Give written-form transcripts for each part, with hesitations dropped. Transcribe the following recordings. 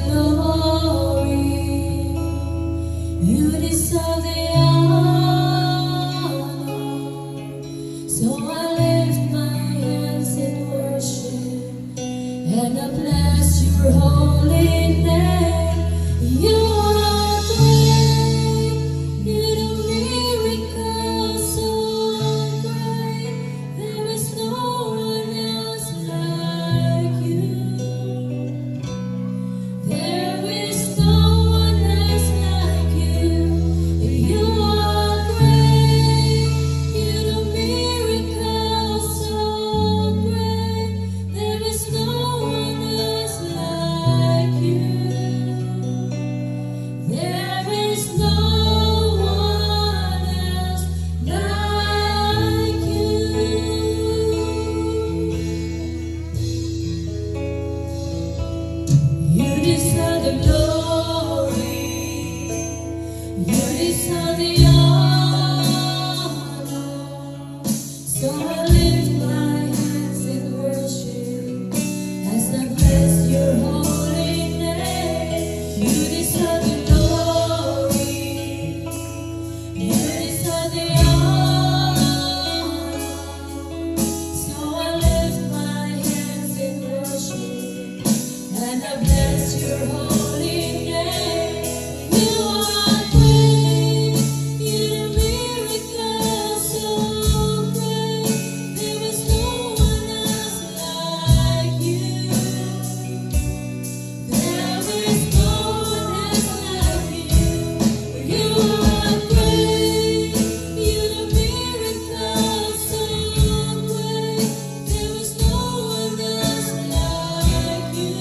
glory. You deserve the honor. So I lift my hands in worship and I bless your holy name. You are great. You do miracles so great. There is no one else like you. There is no one else like you. You are great. You do miracles so great. There is no one else like you. There is no one else like you. You deserve the glory. You deserve the honor. So I lift my hands in worship as I bless your holy name. You deserve the glory. You deserve the honor. So I lift my hands in worship and I bless your holy name. You are great. You do miracles so great. There is no one else like you. There is no one else like you. You are great. You do miracles so great. There is no one else like you.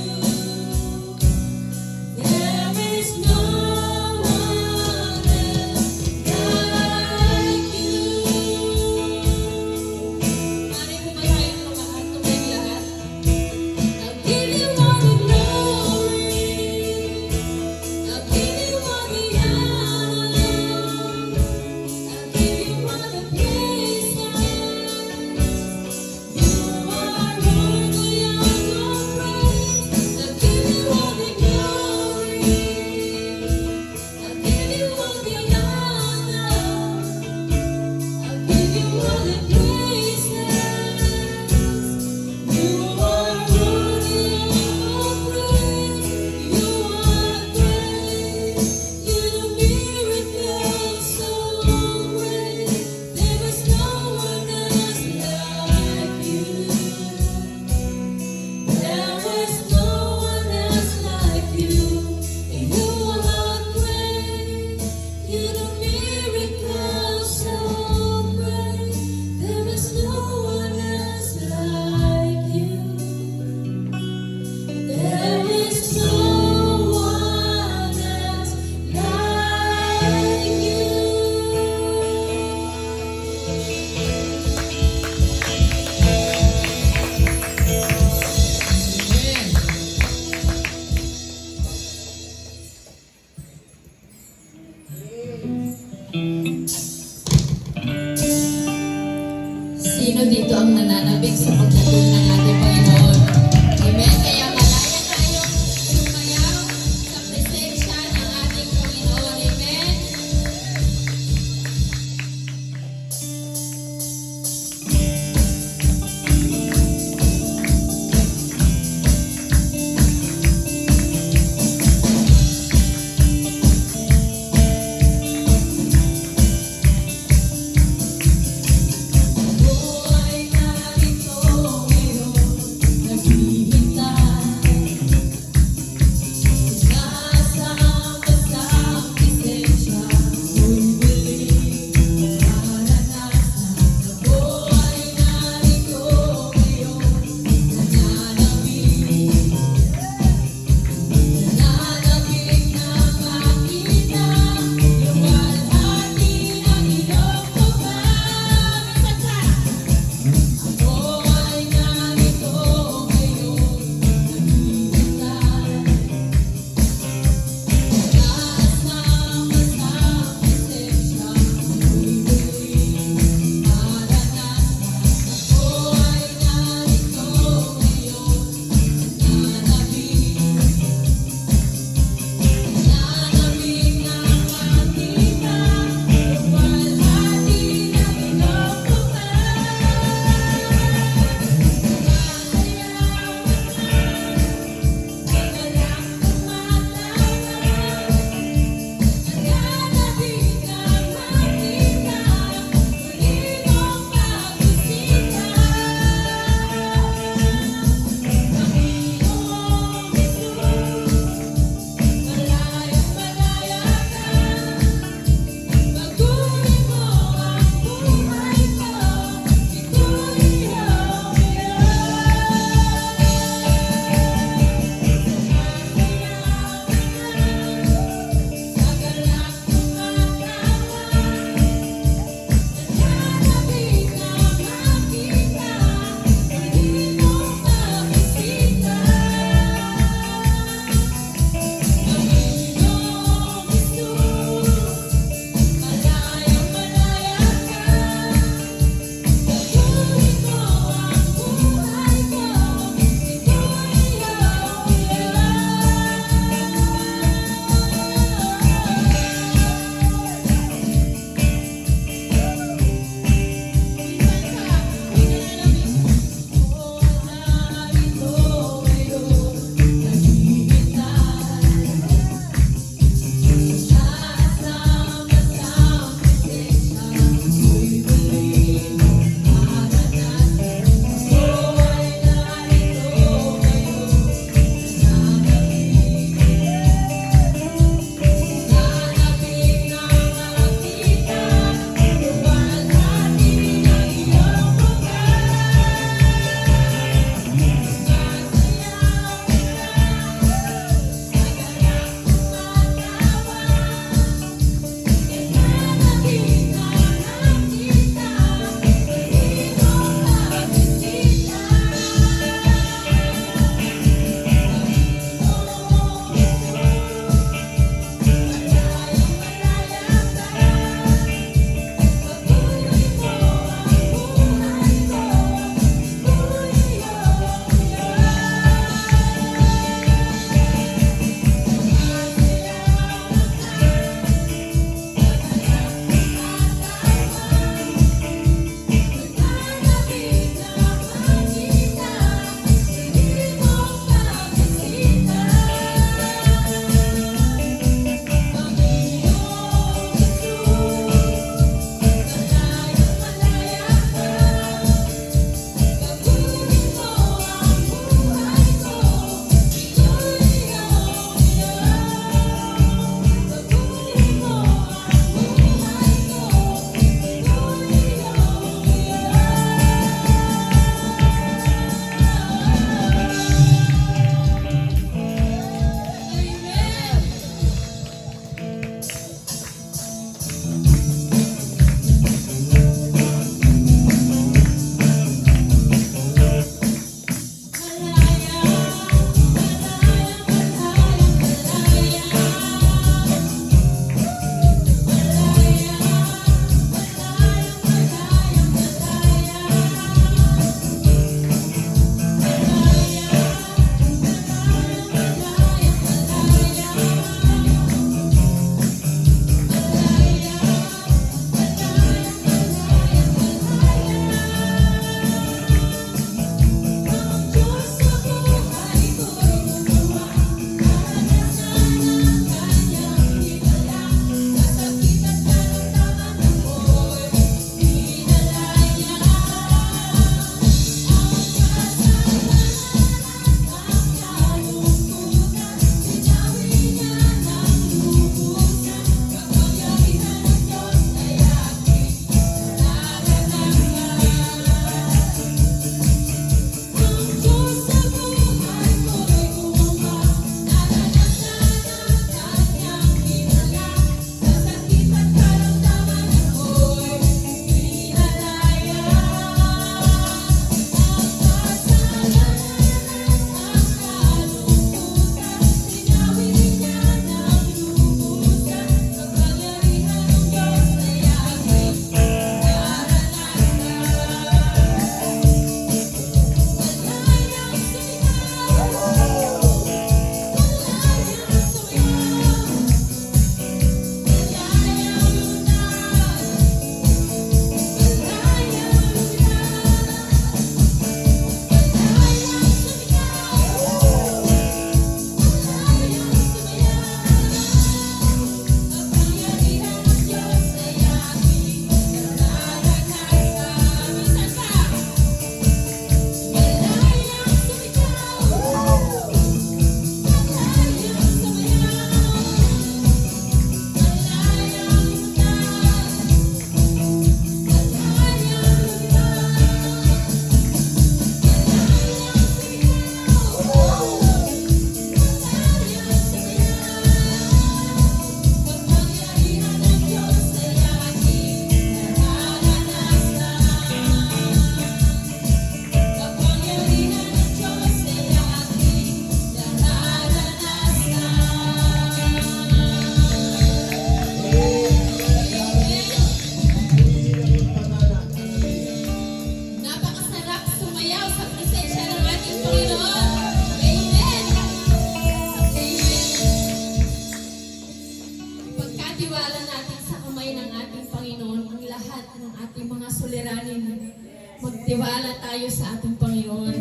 Tiwala tayo sa ating Panginoon.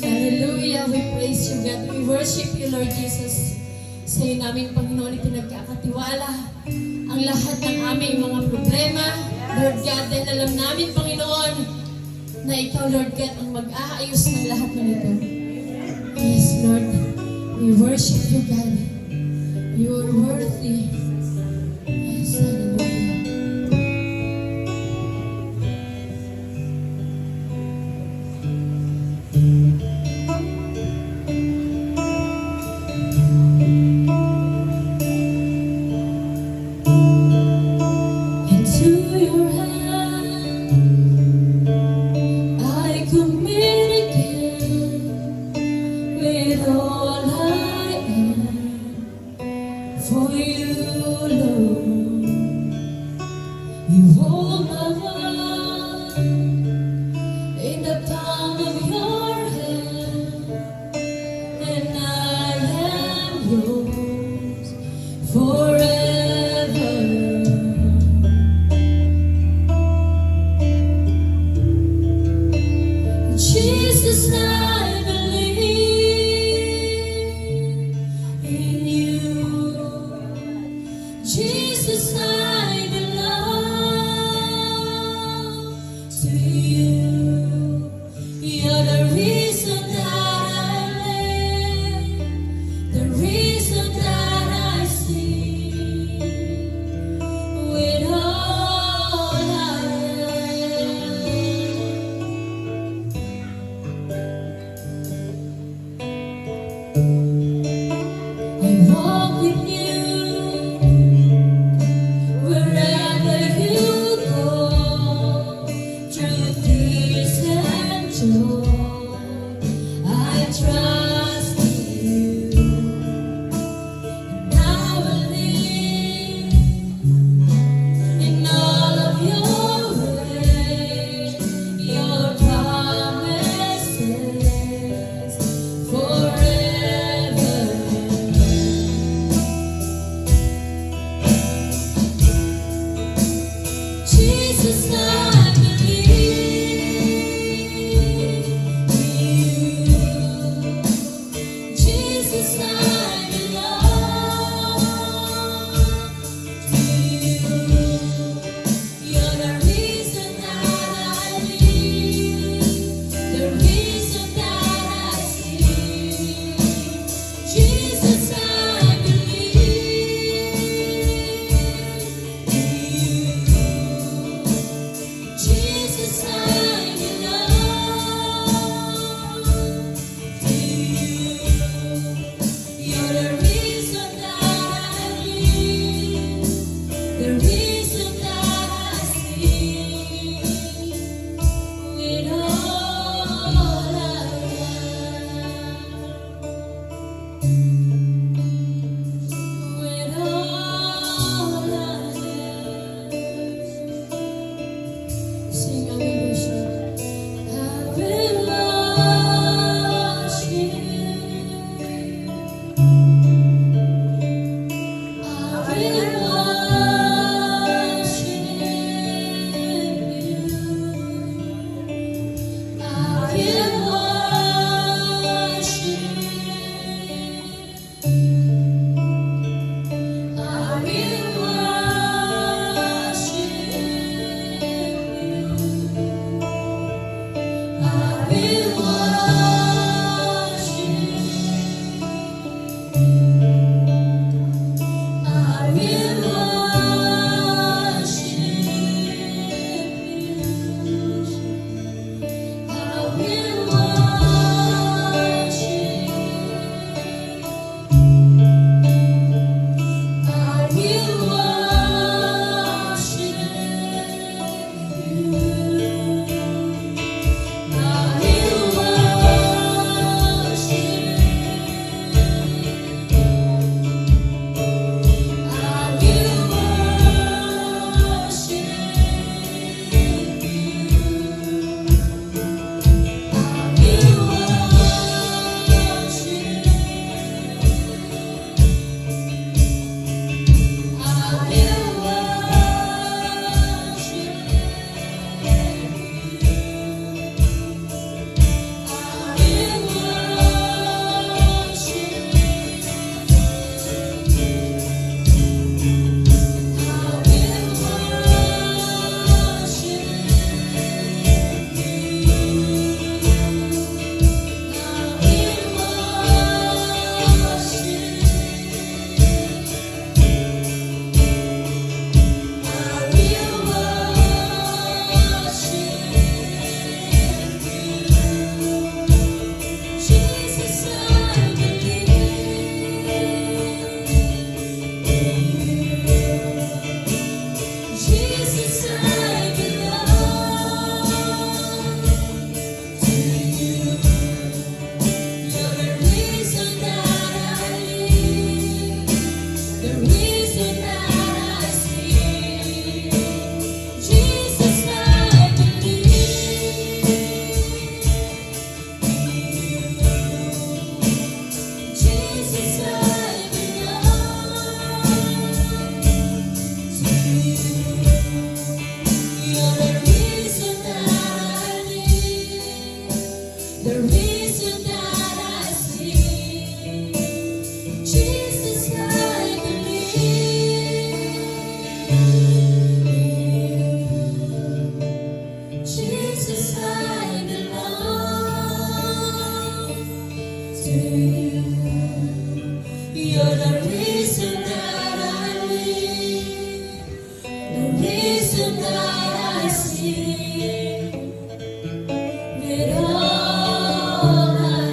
Hallelujah. We praise you, God. We worship you, Lord Jesus. Sa iyo namin, Panginoon, pinagkakatiwala ang lahat ng aming mga problema. Lord God, dahil alam namin, Panginoon, na ikaw, Lord God, ang mag-aayos ng lahat ng ito. Yes, Lord. We worship you, God. You are worthy. Yes, hallelujah. Into your hand I commit again with all I am. For you to you. You're the reason that I live, the reason that I sing, with all I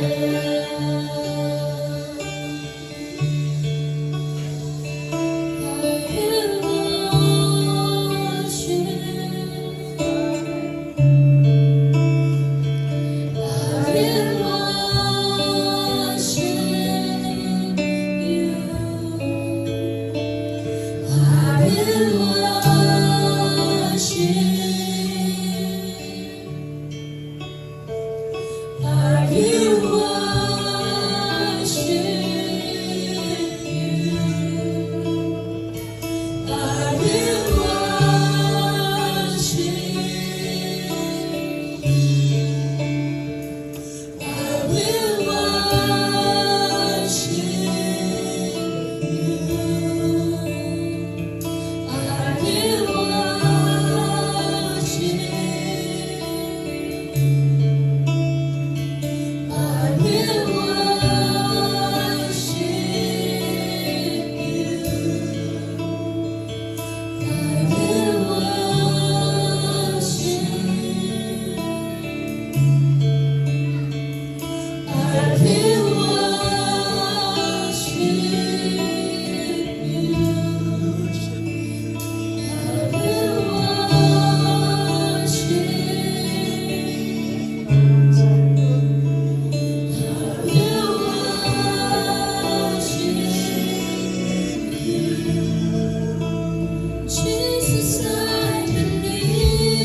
Jesus, I believe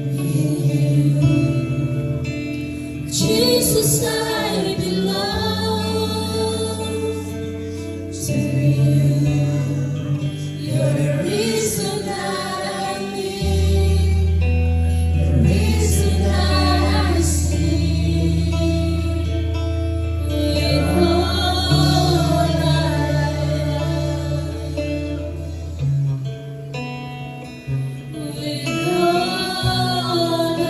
in you. Jesus, I belong to you. You're the reason that I live, the reason that I sing, with all I with all I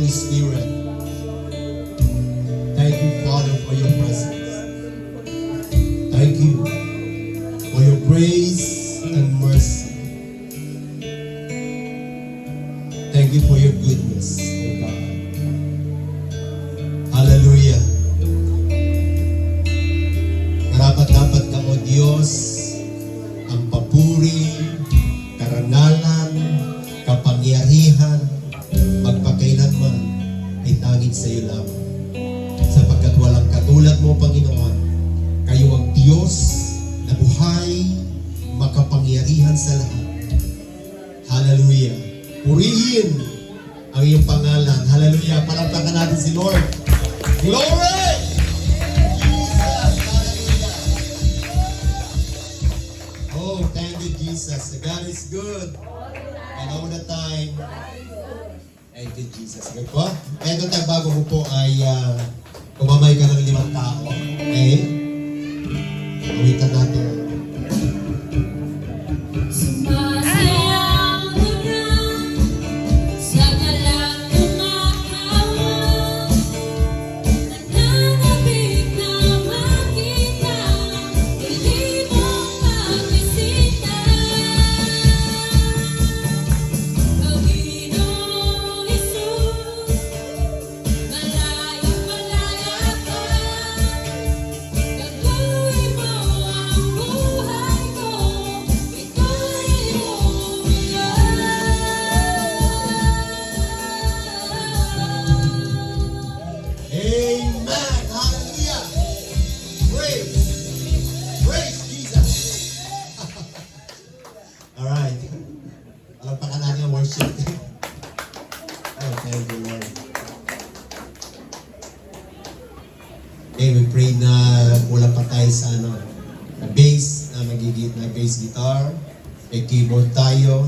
Holy Spirit. Thank you, Father, for your presence. Thank you for your grace and mercy. Thank you for your goodness, O God. Hallelujah. Karapat-dapat ka, O Diyos, ang papuri, karangalan, kapangyarihan, magpakailanman ay tanging sa iyo lamang. Sapagkat walang katulad mo, Panginoon. Kayo ang Diyos na buhay, makapangyarihan sa lahat. Hallelujah. Purihin ang iyong pangalan. Hallelujah. Palakpakan natin si Lord. Glory! Jesus! Hallelujah. Oh, thank you, Jesus. God is good. And all the time. Thank you, Jesus. Good po. Kaya doon tayo bago mo po ay kumamay ka ng 5 tao. Okay? Awitan natin. Sumasayaw na sa galang kumakawan, nananabik na makita, hindi mong magbisita. Panginoong Hesus, malayong malaya ka, gagawin mo ang buhay ko, ito'y iyong Amen. Hallelujah. Praise. Praise Jesus. Alright. Palagpakan natin ang worship. Oh, thank you, Lord. Okay, we pray na kulang pa tayo sa na bass, na magigit na bass guitar, may keyboard tayo,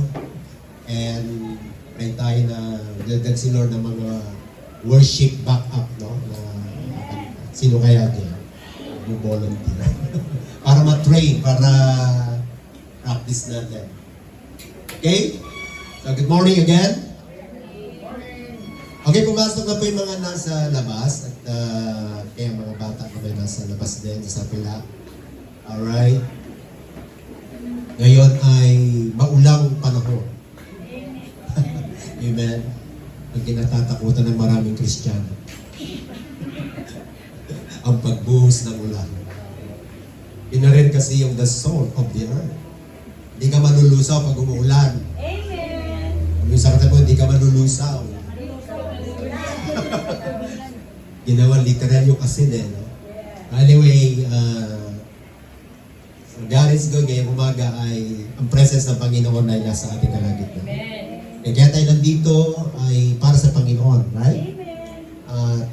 and pray tayo na dagdag si Lord ng mga worship backup, no? Na sino kaya dyan? Volunteer. Para ma-train, para practice natin. Okay? So, good morning again. Okay, pumasok na po yung mga nasa labas at kaya mga bata na may nasa labas din sa pila. Alright. Ngayon ay maulang panahon. Amen. Ang kinatatakutan ng maraming Kristiyano. Ang pagbuhos ng ulan. Yun na rin kasi yung the soul of the earth. Hindi ka malulusaw pag umuulan. Amen. Yung sa kata mo, hindi ka malulusaw. Ginawa literal yung asin eh. No? Anyway, God is good. Ngayong umaga ay ang presence ng Panginoon ay nasa ating kalagitnaan. Kaya tayo nandito ay para sa Panginoon, right?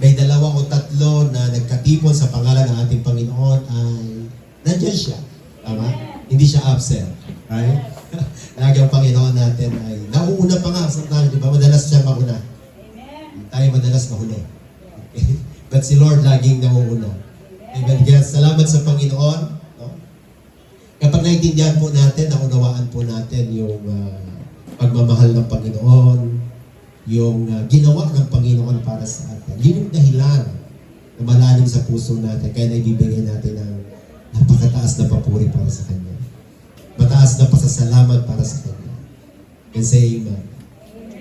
May 2 o 3 na nagkatipon sa pangalan ng ating Panginoon ay nandiyan siya. Tama? Hindi siya absent. Right? Lagi ang Panginoon natin ay nauuna pa nga. Sometimes, di ba? Madalas siya mauna. Tayo madalas mahuli. Okay? But si Lord laging nauuna. Amen. Kaya salamat sa Panginoon. No? Kapag naintindihan po natin, naunawaan po natin yung pagmamahal ng Panginoon, yung ginawa ng Panginoon para sa atin. Yun yung dahilan na malalim sa puso natin. Kaya naibibigay natin ng napakataas na papuri para sa Kanya. Mataas na pasasalamat para sa Kanya. And say amen.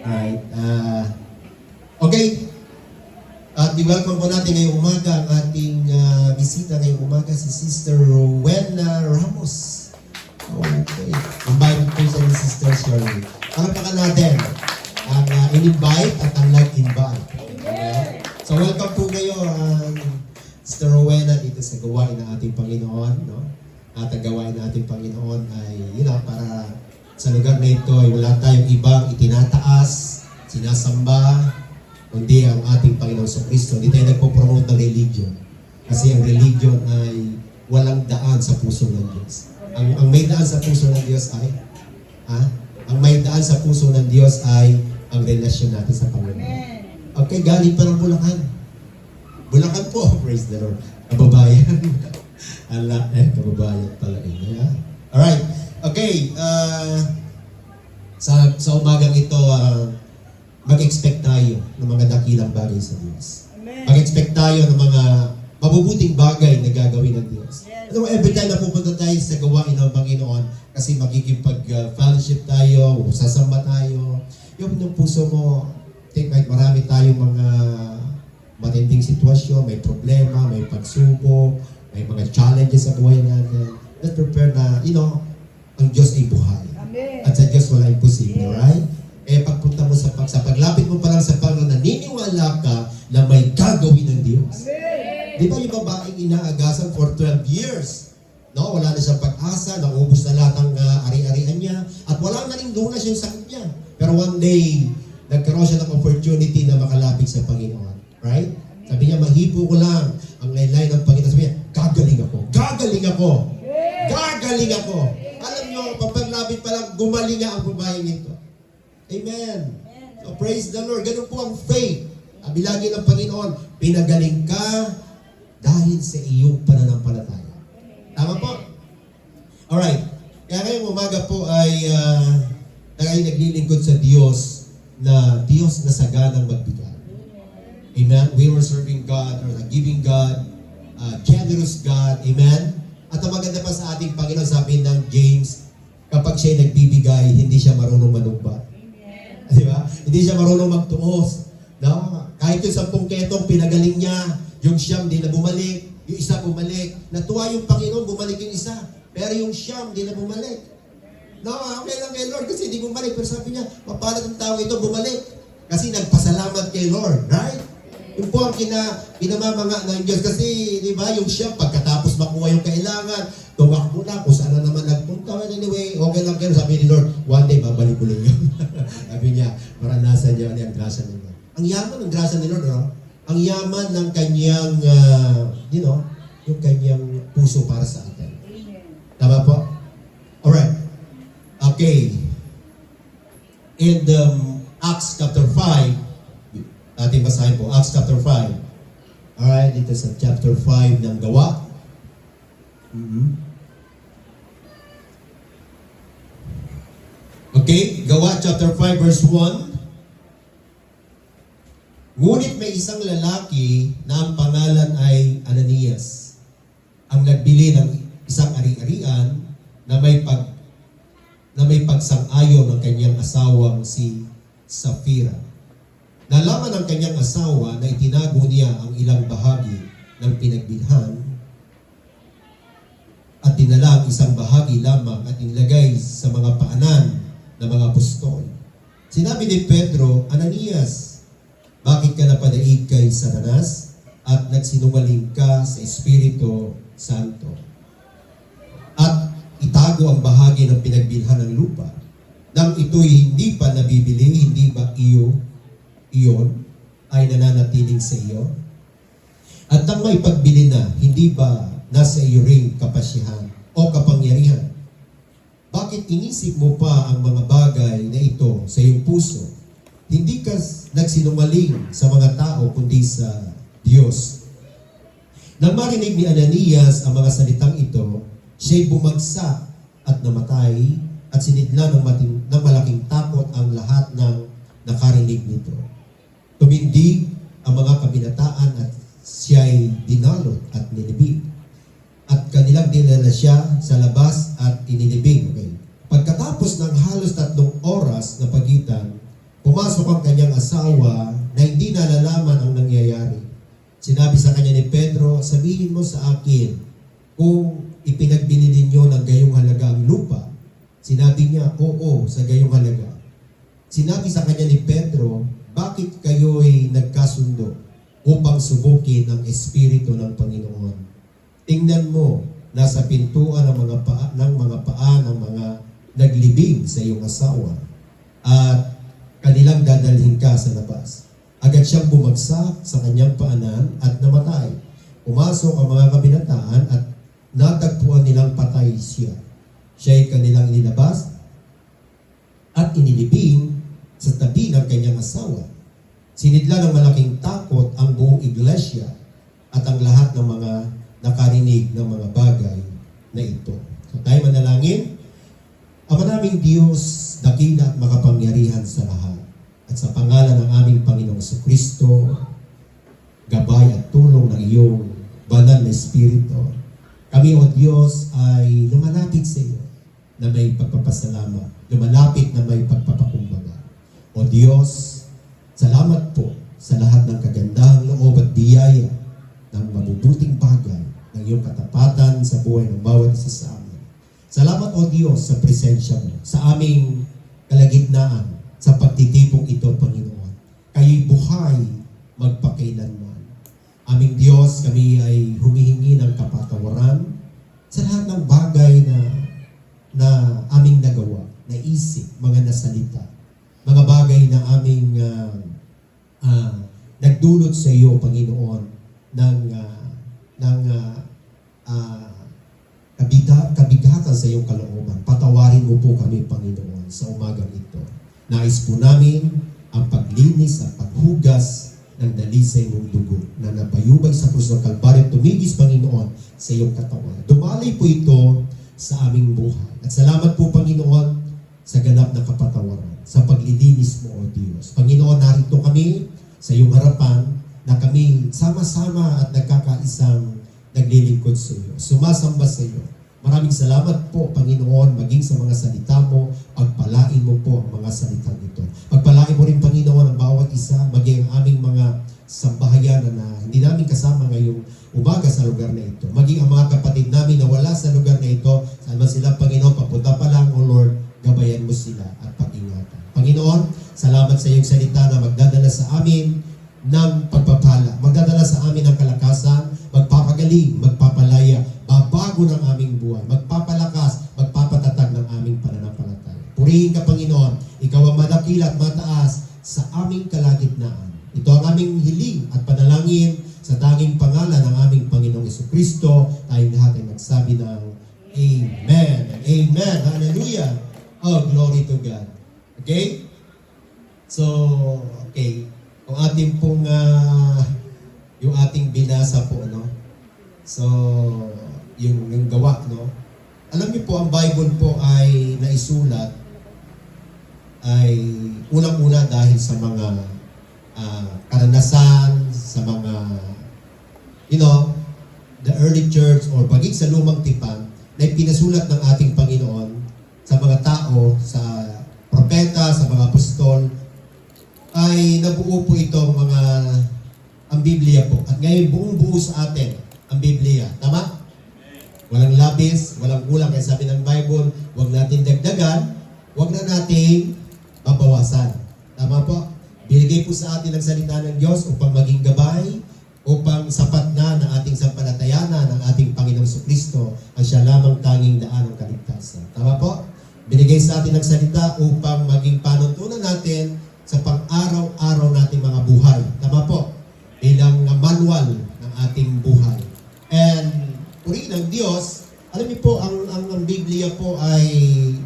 Alright. Okay. At i-welcome po natin ngayong umaga ang ating bisita ngayong umaga, si Sister Rowena Ramos. Okay. Invite po siya ni Sister Shirley. Palapakan natin ang in-invite at ang nag-invite. Okay? So welcome po kayo, Sister Rowena, dito sa gawain ng ating Panginoon. No? At ang gawain ng ating Panginoon ay, para sa lugar na ito ay wala tayong ibang itinataas, sinasamba, kundi ang ating Panginoon sa Kristo. Hindi tayo nagpo-promote ng religion. Kasi ang religion ay walang daan sa puso ng Diyos. Ang may daan sa puso ng Diyos ay, ang may daan sa puso ng Diyos ay ang relasyon natin sa Panginoon. Okay, galing pa ng Bulacan. Bulacan po, praise the Lord. Kababayan. Kababayan pala. Alright, okay. Sa umagang ito, mag-expect tayo ng mga dakilang bagay sa Diyos. Mag-expect tayo ng mga mabubuting bagay na gagawin ng Diyos. Ano, every time na pupunta tayo sa gawain ng Panginoon, kasi makikipag-fellowship tayo, sasamba tayo, yung puso mo, think like marami tayong mga matinding sitwasyon, may problema, may pagsubok, may mga challenges sa buhay natin. Let's prepare na, ang Diyos ay buhay. At sa Diyos wala imposible, right? Pagpunta mo sa paglapit mo pa lang sa Panginoon, naniniwala ka na may gagawin ng Diyos. Di ba yung babaeng inaagasan for 12 years? No, wala na siyang pag-asa, naubos na lahat ng ari-arian niya, at wala na rin lunas yung sakit niya. Pero one day, nagkaroon siya ng opportunity na makalapit sa Panginoon. Right? Sabi niya, mahipo ko lang ang laylay ng Panginoon. Sabi niya, gagaling ako. Gagaling ako. Gagaling ako. Alam niyo, paglapit pa lang, gumaling nga ang babaeng ito. Amen. So praise the Lord. Ganun po ang faith. Sabi lagi ng Panginoon, pinagaling ka dahil sa iyong pananampalataya. Tama po? Alright. Kaya ngayong umaga po ay naglilingkod sa Diyos na saganang magbigay. Amen? We were serving God or giving God, generous God. Amen? At ang maganda pa sa ating Panginoon, sabi ng James, kapag siya nagbibigay, hindi siya marunong manumba. Di ba? Hindi siya marunong magtuos. No? Kahit yung 10 ketong pinagaling niya, yung siyam di na bumalik, yung isa bumalik. Natuwa yung Panginoon, bumalik yung isa. Pero yung siyam di na bumalik. No, okay lang kay Lord kasi hindi bumalik. Pero sabi niya, mapalad ang tao ito bumalik. Kasi nagpasalamat kay Lord. Right? Yung po ang kinamamanga ng Diyos. Kasi, di ba, yung siyam, pagkatapos makuha yung kailangan, tumakbo na kung saan na naman nagpunta. Anyway, okay lang kayo. Sabi ni Lord, one day, babalik ulit yun. Sabi niya, maranasan niya ang grasya ni Lord. Ang yaman ng grasya ni Lord, no? Ang yaman ng kanyang, yung kanyang puso para sa atin. Tama po? Alright. Okay. In Acts chapter 5, ating basahin po, Acts chapter 5. Alright, dito sa chapter 5 ng Gawa. Okay, Gawa chapter 5 verse 1. Ngunit may isang lalaki na ang pangalan ay Ananias, ang nagbili ng isang ari-arian na may pagsang-ayon ng kanyang asawang si Sapphira. Nalaman ng kanyang asawa na itinago niya ang ilang bahagi ng pinagbilhan at dinala ang isang bahagi lamang at inilagay sa mga paanan ng mga apostol. Sinabi ni Pedro, Ananias, bakit ka napadaig kay Satanas at nagsinungaling ka sa Espiritu Santo? At itago ang bahagi ng pinagbilhan ng lupa. Nang ito'y hindi pa nabibili, hindi ba iyon ay nananatiling sa iyo? At nang may pagbili na, hindi ba nasa iyo ring kapasyahan o kapangyarihan? Bakit inisip mo pa ang mga bagay na ito sa iyong puso? Hindi ka nagsinungaling sa mga tao kundi sa Diyos. Nang marinig ni Ananias ang mga salitang ito, siya'y bumagsak at namatay at sinidla ng malaking takot ang lahat ng nakarinig nito. Tumindig ang mga kabinataan at siya'y dinalot at nilibig. At kanilang dinala siya sa labas at inilibing. Okay. Pagkatapos ng halos 3 oras na pagitan, pumasok ang kanyang asawa na hindi nalalaman ang nangyayari. Sinabi sa kanya ni Pedro, sabihin mo sa akin kung ipinagbili ninyo ng gayong halaga ang lupa. Sinabi niya, oo, sa gayong halaga. Sinabi sa kanya ni Pedro, bakit kayo'y nagkasundo upang subukin ang Espiritu ng Panginoon? Tingnan mo, nasa pintuan ng mga paa ng mga naglibing sa iyong asawa at kanilang dadalhin ka sa labas. Agad siyang bumagsak sa kanyang paanan at namatay. Pumasok ang mga kabinataan at natagpuan nilang patay siya. Siya'y kanilang inilabas at inilibing sa tabi ng kanyang asawa. Sinidla ng malaking takot ang buong iglesia at ang lahat ng mga nakarinig ng mga bagay na ito. So tayo manalangin. Ama naming Diyos, dakila at makapangyarihan sa lahat. At sa pangalan ng aming Panginoong Kristo, gabay at tulong ng iyong banal na Espiritu, kami, O Diyos, ay lumalapit sa iyo na may pagpapasalamat, lumalapit na may pagpapakumbaga. O Diyos, salamat po sa lahat ng kagandahang loob at biyaya ng mabubuting bagay ng iyong katapatan sa buhay ng bawat isa sa amin. Salamat, O Diyos, sa presensya mo, sa aming kalagitnaan, sa pagtitipong ito, Panginoon. Kayo'y buhay magpakailanman. Aming Diyos, kami ay humihingi ng kapatawaran sa lahat ng bagay na aming nagawa, naisip, mga nasalita, mga bagay na aming nagdulot sa iyo, Panginoon, ng kabigatan sa iyong kalooban. Patawarin mo po kami, Panginoon, sa umagang ito. Nais po namin ang paglinis at paghugas ng dalisay mong dugo na nabayubay sa krus ng Kalbaryo, tumigis, Panginoon, sa iyong katawan. Dumalay po ito sa aming buhay. At salamat po, Panginoon, sa ganap na kapatawaran, sa paglilinis mo, O Diyos. Panginoon, narito kami sa iyong harapan na kami sama-sama at nagkakaisang naglilingkod sa iyo, sumasamba sa iyo. Maraming salamat po, Panginoon, maging sa mga salita mo, pagpalain mo po ang mga salitang ito. Pagpalain mo rin, Panginoon, ang bawat isa, maging ang aming mga sambahayan na hindi namin kasama ngayong umaga sa lugar na ito. Maging ang mga kapatid namin na wala sa lugar na ito, saan man sila, Panginoon, papunta pa lang, O Lord, gabayan mo sila at pag-ingatan. Panginoon, salamat sa iyong salita na magdadala sa amin ng pagpapala, magdadala sa amin ng kalakasan, magpapagaling, magpapalaya, babago ng aming buhay, magpapalakas, magpapatatag ng aming pananampalataya. Purihin ka, Panginoon, ikaw ang madakil at mataas sa aming kalagitnaan. Ito ang aming hiling at panalangin sa tanging pangalan ng aming Panginoong Jesucristo. Tayong lahat ay magsabi ng Amen. Amen. Hallelujah. Oh, glory to God. Okay? So, okay. Kung ating pong yung ating binasa po, no? So, yung gawa, no? Alam niyo po, ang Bible po ay naisulat ay unang-una dahil sa mga karanasan, sa mga, you know, the early church or baging sa lumang tipan na pinasulat ng ating Panginoon sa mga tao, sa propeta, sa mga apostol, ay nabuo po itong ang Biblia po. At ngayon buong buo sa atin ang Biblia. Tama? Walang labis, walang kulang. Kaya sabi ng Bible, huwag natin dagdagan, huwag na natin babawasan. Tama po? Binigay po sa atin ang salita ng Diyos upang maging gabay, upang sapat na ng ating sampalatayana ng ating Panginoong Jesucristo ang siya lamang tanging daan ng kaligtasan. Tama po? Binigay sa atin ang salita upang maging panuntunan natin sa pang-araw-araw nating mga buhay. Tama po? Bilang manual ng ating buhay. And purihin ng Diyos, alam niyo po, ang Biblia po ay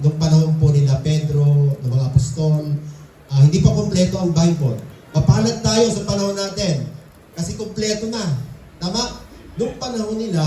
noong panahon po nila Pedro, ng mga apostol, hindi pa kompleto ang Bible. Mapalad tayo sa panahon natin kasi kompleto na. Tama? Noong panahon nila,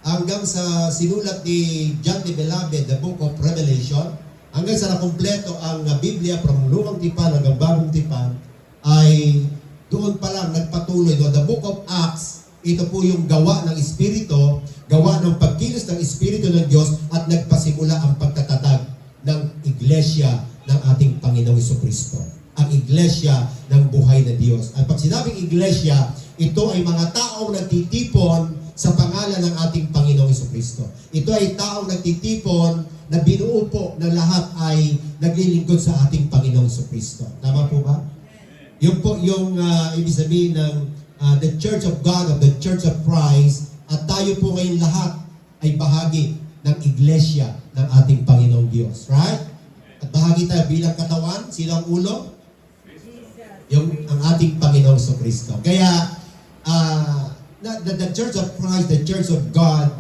hanggang sa sinulat ni John the Beloved, the Book of Revelation, hanggang sa nakompleto ang Biblia from lumang tipan hanggang bagong tipan, ay doon pa lang nagpatuloy. The Book of Acts, ito po yung gawa ng Espiritu, gawa ng pagkilos ng Espiritu ng Diyos at nagpasimula ang pagtatatag ng iglesia ng ating Panginoong Jesucristo. Ang iglesia ng buhay na Diyos. At pag sinabing iglesia, ito ay mga taong nagtitipon sa pangalan ng ating Panginoong Jesucristo. Ito ay taong nagtitipon na binuo po na lahat ay naglilingkod sa ating Panginoong Jesucristo. Tama po ba? Yun po yung ibig sabihin ng the Church of God, of the Church of Christ, at tayo po ngayon lahat ay bahagi ng iglesia ng ating Panginoong Diyos. Right? At bahagi tayo bilang katawan. Sino ang ulo? Ang ating Panginoong Jesucristo. Kaya, the Church of Christ, the Church of God,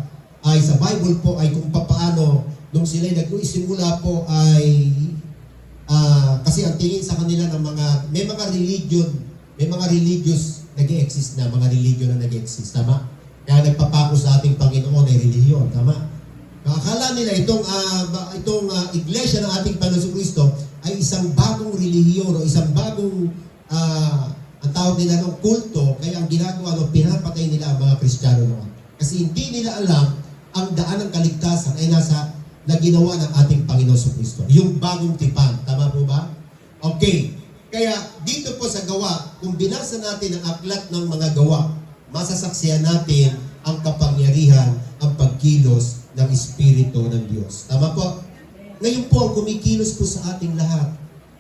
ay sa Bible po ay kung paano nung sila nag-isimula po ay kasi ang tingin sa kanila ng may mga religious nag-i-exist na, mga religion na nag-i-exist, tama? Kaya nagpapako sa ating Panginoon ay religion, tama? Akala nila itong iglesia ng ating Panginoon Kristo ay isang bagong relihiyon o isang bagong ang tawag nila ng kulto, kaya ang ginagawa pinapatay nila ang mga Kristiyano noon. Kasi hindi nila alam ang daan ng kaligtasan ay na ginawa ng ating Panginoon Kristo. Yung bagong tipan. Tama po ba? Okay. Kaya dito po sa gawa, kung binasa natin ang aklat ng mga gawa, masasaksihan natin ang kapangyarihan, ang pagkilos ng Espiritu ng Diyos. Tama po? Ngayon po, ang kumikilos po sa ating lahat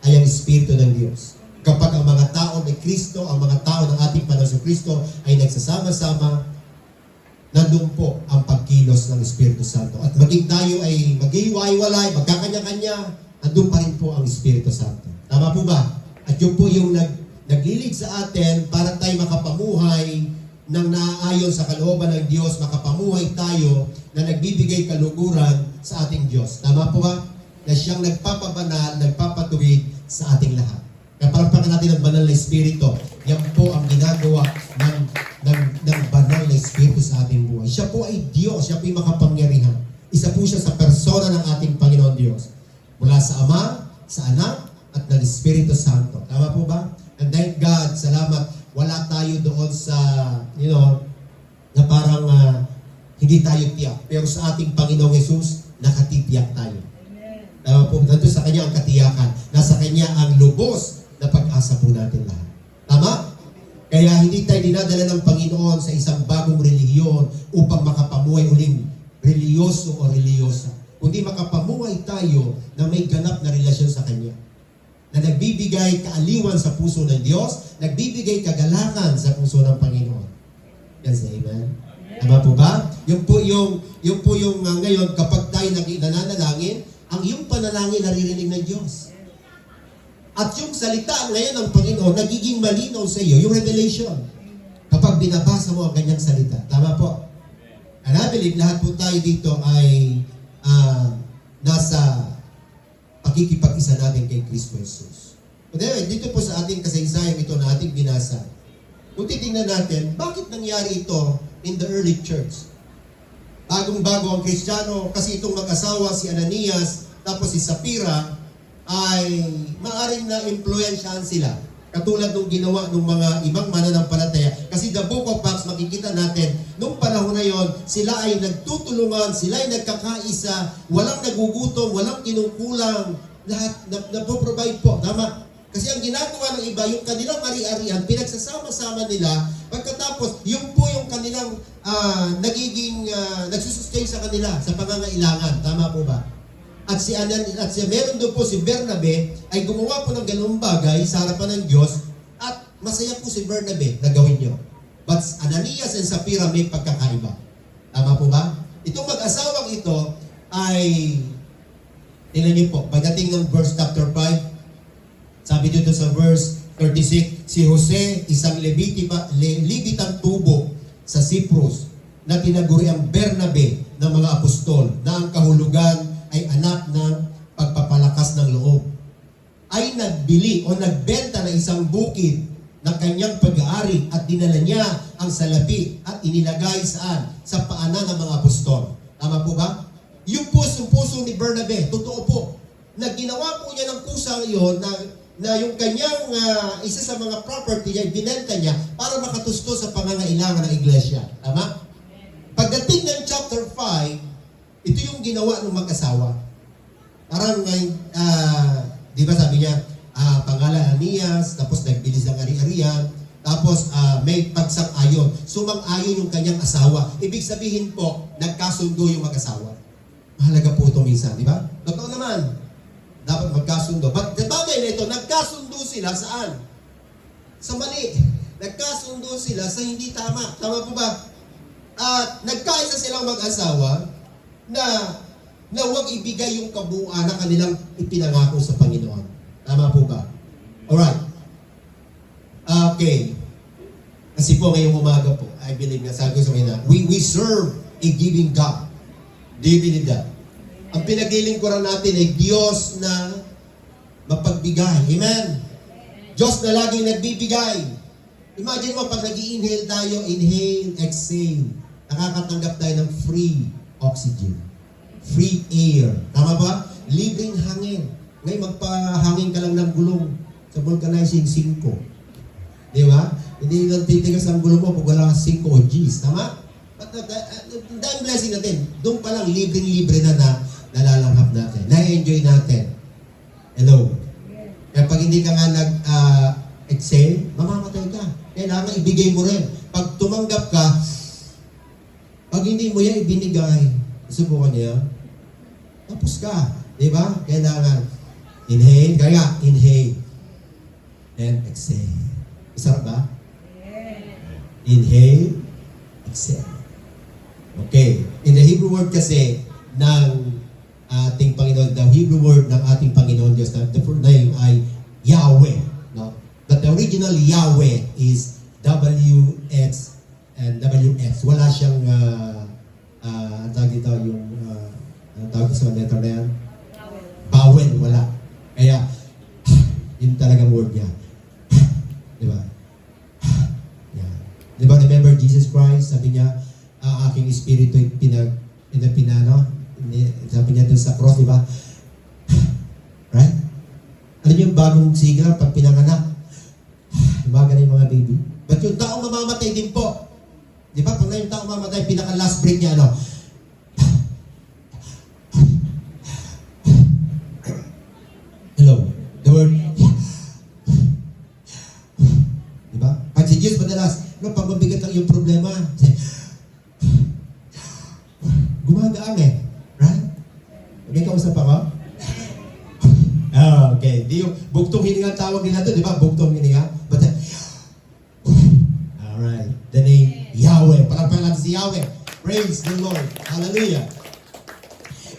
ay ang Espiritu ng Diyos. Kapag ang mga tao may Kristo, ang mga tao ng ating Panginoon Kristo ay nagsasama-sama, nandun po ang pagkilos ng Espiritu Santo. At maging tayo ay maghiwalay, magkakanya-kanya, nandun pa rin po ang Espiritu Santo. Tama po ba? At yun po yung naglilig sa atin para tayo makapamuhay ng naaayon sa kalooban ng Diyos, makapamuhay tayo na nagbibigay kaluguran sa ating Diyos. Tama po ba? Na siyang nagpapabanal, nagpapatuwid sa ating lahat. Kaya parampakan natin ang banal na Espiritu. Yan po ang ginagawa ng banal na Espiritu sa ating buhay. Siya po ay Diyos. Siya po ay makapangyarihan. Isa po siya sa persona ng ating Panginoon Diyos. Mula sa Ama, sa Anak, at ng Espiritu Santo. Tama po ba? And thank God, salamat. Wala tayo doon sa, na parang hindi tayo tiyak. Pero sa ating Panginoong Yesus, nakatitiyak tayo. Tama po, nandun sa Kanya ang katiyakan. Nasa Kanya ang lubos na pag-asa po natin lahat. Tama? Kaya hindi tayo dinadala ng Panginoon sa isang bagong relihiyon upang makapamuhay uling reliyoso o reliyosa. Kundi makapamuhay tayo na may ganap na relasyon sa Kanya. Na nagbibigay kaaliwan sa puso ng Diyos, nagbibigay kagalakan sa puso ng Panginoon. Yes, amen? Tama po ba? Yung po yung ngayon, kapag tayo nananalangin, ang iyong panalangin naririnig ng Diyos. At yung salita ngayon ng Panginoon, nagiging malinaw sa iyo, yung revelation. Kapag binabasa mo ang kanyang salita. Tama po. And I believe lahat po tayo dito ay nasa pakikipag-isa natin kay Kristo Jesus. But anyway, dito po sa ating kasaysayan ito na ating binasa, kung titingnan natin, bakit nangyari ito in the early church? Bagong-bago ang Kristiyano, kasi itong mag-asawa, si Ananias, tapos si Sapphira, ay maaaring na-impluensyahan sila. Katulad nung ginawa ng mga ibang mananampalataya. Kasi the book of Acts, makikita natin, nung panahon na yon, sila ay nagtutulungan, sila ay nagkakaisa, walang nagugutom, walang kinukulang, lahat na-provide po. Tama? Kasi ang ginagawa ng iba, yung kanilang ari-arian, pinagsasama-sama nila, pagkatapos, yung po yung kanilang nagsusustain sa kanila, sa pangangailangan. Tama po ba? At meron doon po si Bernabe ay gumawa po ng ganung bagay sa harapan ng Diyos at masaya po si Bernabe na gawin nyo. But Ananias and Sapphira may pagkakaiba. Tama po ba? Itong mag-asawang ito ay, tingnan niyo po, pagdating ng verse chapter 5, sabi dito sa verse 36, si Jose, isang Levitang tubo sa Cyprus na tinaguri ang Bernabe ng mga apostol na ang kahulugan ay anak ng pagpapalakas ng loob, ay nagbili o nagbenta ng isang bukid ng kanyang pag-aari at dinala niya ang salapi at inilagay saan? Sa paanan ng mga apostol. Tama po ba? Yung puso ni Bernabe, totoo po, na ginawa po niya ng kusang iyon na yung kanyang isa sa mga property niya, binenta niya para makatusto sa pangangailangan ng iglesia. Tama? Pagdating ng chapter 5, ito yung ginawa ng mag-asawa. Parang, di ba sabi niya, pangalan Ananias, tapos nagbilis ng ari-arian, tapos may pagsang-ayon. Sumang-ayon yung kanyang asawa. Ibig sabihin po, nagkasundo yung mag-asawa. Mahalaga po ito minsan, di ba? Totoo naman, dapat magkasundo. But the bagay na ito, nagkasundo sila saan? Sa mali. Nagkasundo sila sa hindi tama. Tama po ba? At nagkaisa silang mag-asawa, na huwag ibigay yung kabuuan na kanilang ipinangako sa Panginoon. Tama po ba? Alright. Okay. Kasi po ngayong umaga po, I believe na sabi ko sa kanina, we serve a giving God. Do you believe that? Ang pinaglilingkuran natin ay Diyos na mapagbigay. Amen? Diyos na laging nagbibigay. Imagine mo, pag nag-i-inhale tayo, inhale, exhale, nakakatanggap tayo ng free oxygen. Free air. Tama ba? Libreng hangin. Ngayon, magpahangin ka lang ng gulong sa vulcanizing 5. Di ba? Hindi lang titigas ang gulong mo pag wala 5 Gs. Tama? But dahil blessing natin, doon pa lang libre-libre na nalalanghap natin. Na-enjoy natin. Hello? Kaya pag hindi ka nga nag-excel, mamamatay ka. Kailangan ibigay mo rin. Pag tumanggap ka, pag hindi mo yan ibinigay, subukan niya, tapos ka. Di ba? Kailangan inhale, kaya inhale. And exhale. Masarap ba? Inhale, exhale. Okay. In the Hebrew word kasi ng ating Panginoon, the Hebrew word ng ating Panginoon Diyos, the full name ay Yahweh. No? But the original Yahweh is W-X and W-X. Wala siyang ang tawag dito yung ang tawag sa letter na yan? Vowel, wala. Kaya, yun talagang word niya. Di ba? Yeah. Di ba, remember Jesus Christ, sabi niya, aking espiritu sabi niya dun sa cross, di ba? Right? Ano yung bagong sigla pag pinanganak? Diba ganun yung mga baby? But yung taong mamamatay din po. Di ba? Pag na yung taong mamamatay, pinaka-last breath niya, ano? Hello? The word, di ba? Pag si Jesus madalas, pag mabigat ang iyong problema, gumagaang eh. Right? Okay, kausap ako? Okay. Di yung bugtong hininga tawag nila doon, di ba? Bugtong hininga. But alright. The name Yahweh. Palagpalan natin si Yahweh. Praise the Lord. Hallelujah.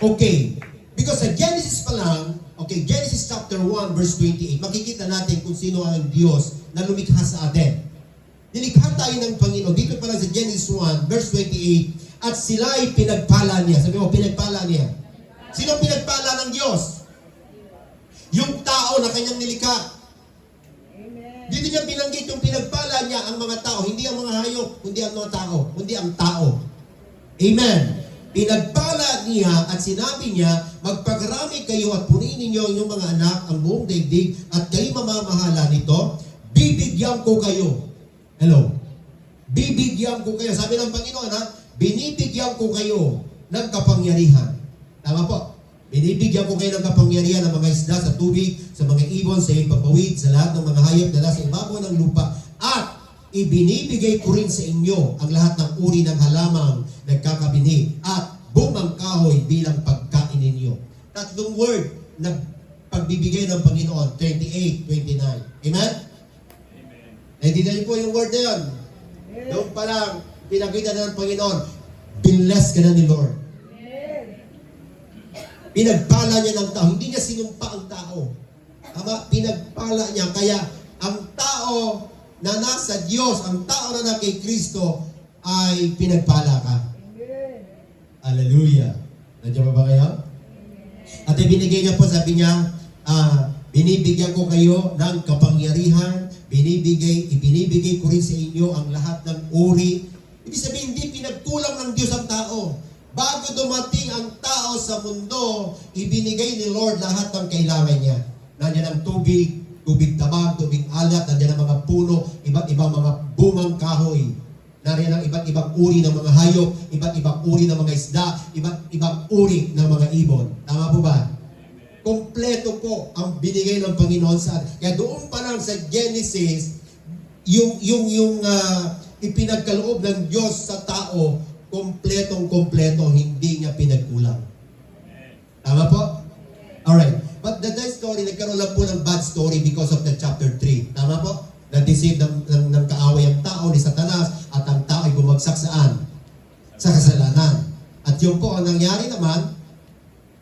Okay. Because sa Genesis pa lang, okay, Genesis chapter 1 verse 28, makikita natin kung sino ang Diyos na lumikha sa atin. Nilikha tayo ng Panginoon. Dito pa lang sa Genesis 1 verse 28, at sila ay pinagpala niya. Sabi mo, pinagpala niya. Sino pinagpala ng Diyos? Yung tao na kanyang nilikha. Dito niya binanggit yung pinagpala niya ang mga tao. Hindi ang mga hayop, kundi ang mga tao. Kundi ang tao. Amen. Pinagpala niya at sinabi niya, magpagrami kayo at puniin ninyo ang inyong mga anak, ang buong daigdig, at kayo mamamahala nito, bibigyan ko kayo. Hello? Bibigyan ko kayo. Sabi ng Panginoon, binibigyan ko kayo ng kapangyarihan. Tama po. Binibigyan ko kayo ng kapangyarihan ng mga isda sa tubig, sa mga ibon, sa ipapawid, sa lahat ng mga hayop na nasa ibabaw ng lupa. At ibinibigay ko rin sa inyo ang lahat ng uri ng halamang nagkakabini at bumang kahoy bilang pagkain ninyo. Tatlong word na pagbibigay ng Panginoon, 28, 29. Amen? Naintindihan niyo po yung word na yun. Doon pa lang, pinakita na ng Panginoon, binless ka na ni Lord. Pinagpala niya ng tao. Hindi niya sinumpa ang tao. Tama? Pinagpala niya. Kaya ang tao na nasa Diyos, ang tao na kay Kristo, ay pinagpala ka. Hallelujah. Nandiyan pa ba kayo? At ibinigay niya po, sabi niya, binibigyan ko kayo ng kapangyarihan, ibinibigay ko rin sa inyo ang lahat ng uri. Ibig sabihin, hindi pinagkulang ng Diyos ang tao. Bago dumating ang tao sa mundo, ibinigay ni Lord lahat ng kailangan niya. Nandiyan ang tubig, tubig tabang, tubig alat, nandiyan ang mga puno, iba't ibang mga bumang kahoy. Nandiyan ang iba't ibang uri ng mga hayop, iba't ibang uri ng mga isda, iba't ibang uri ng mga ibon. Tama po ba? Kompleto po ang binigay ng Panginoon sa atin. Kaya doon pa lang sa Genesis, yung ipinagkaloob ng Diyos sa tao, kompletong-kompleto, hindi niya pinagkulang. Tama po? Alright. But the story, nagkaroon lang po ng bad story because of the chapter 3. Tama po? Na-deceive ng kaaway ang tao ni Satanas at ang tao ay bumagsak saan? Sa kasalanan. At yun po ang nangyari naman,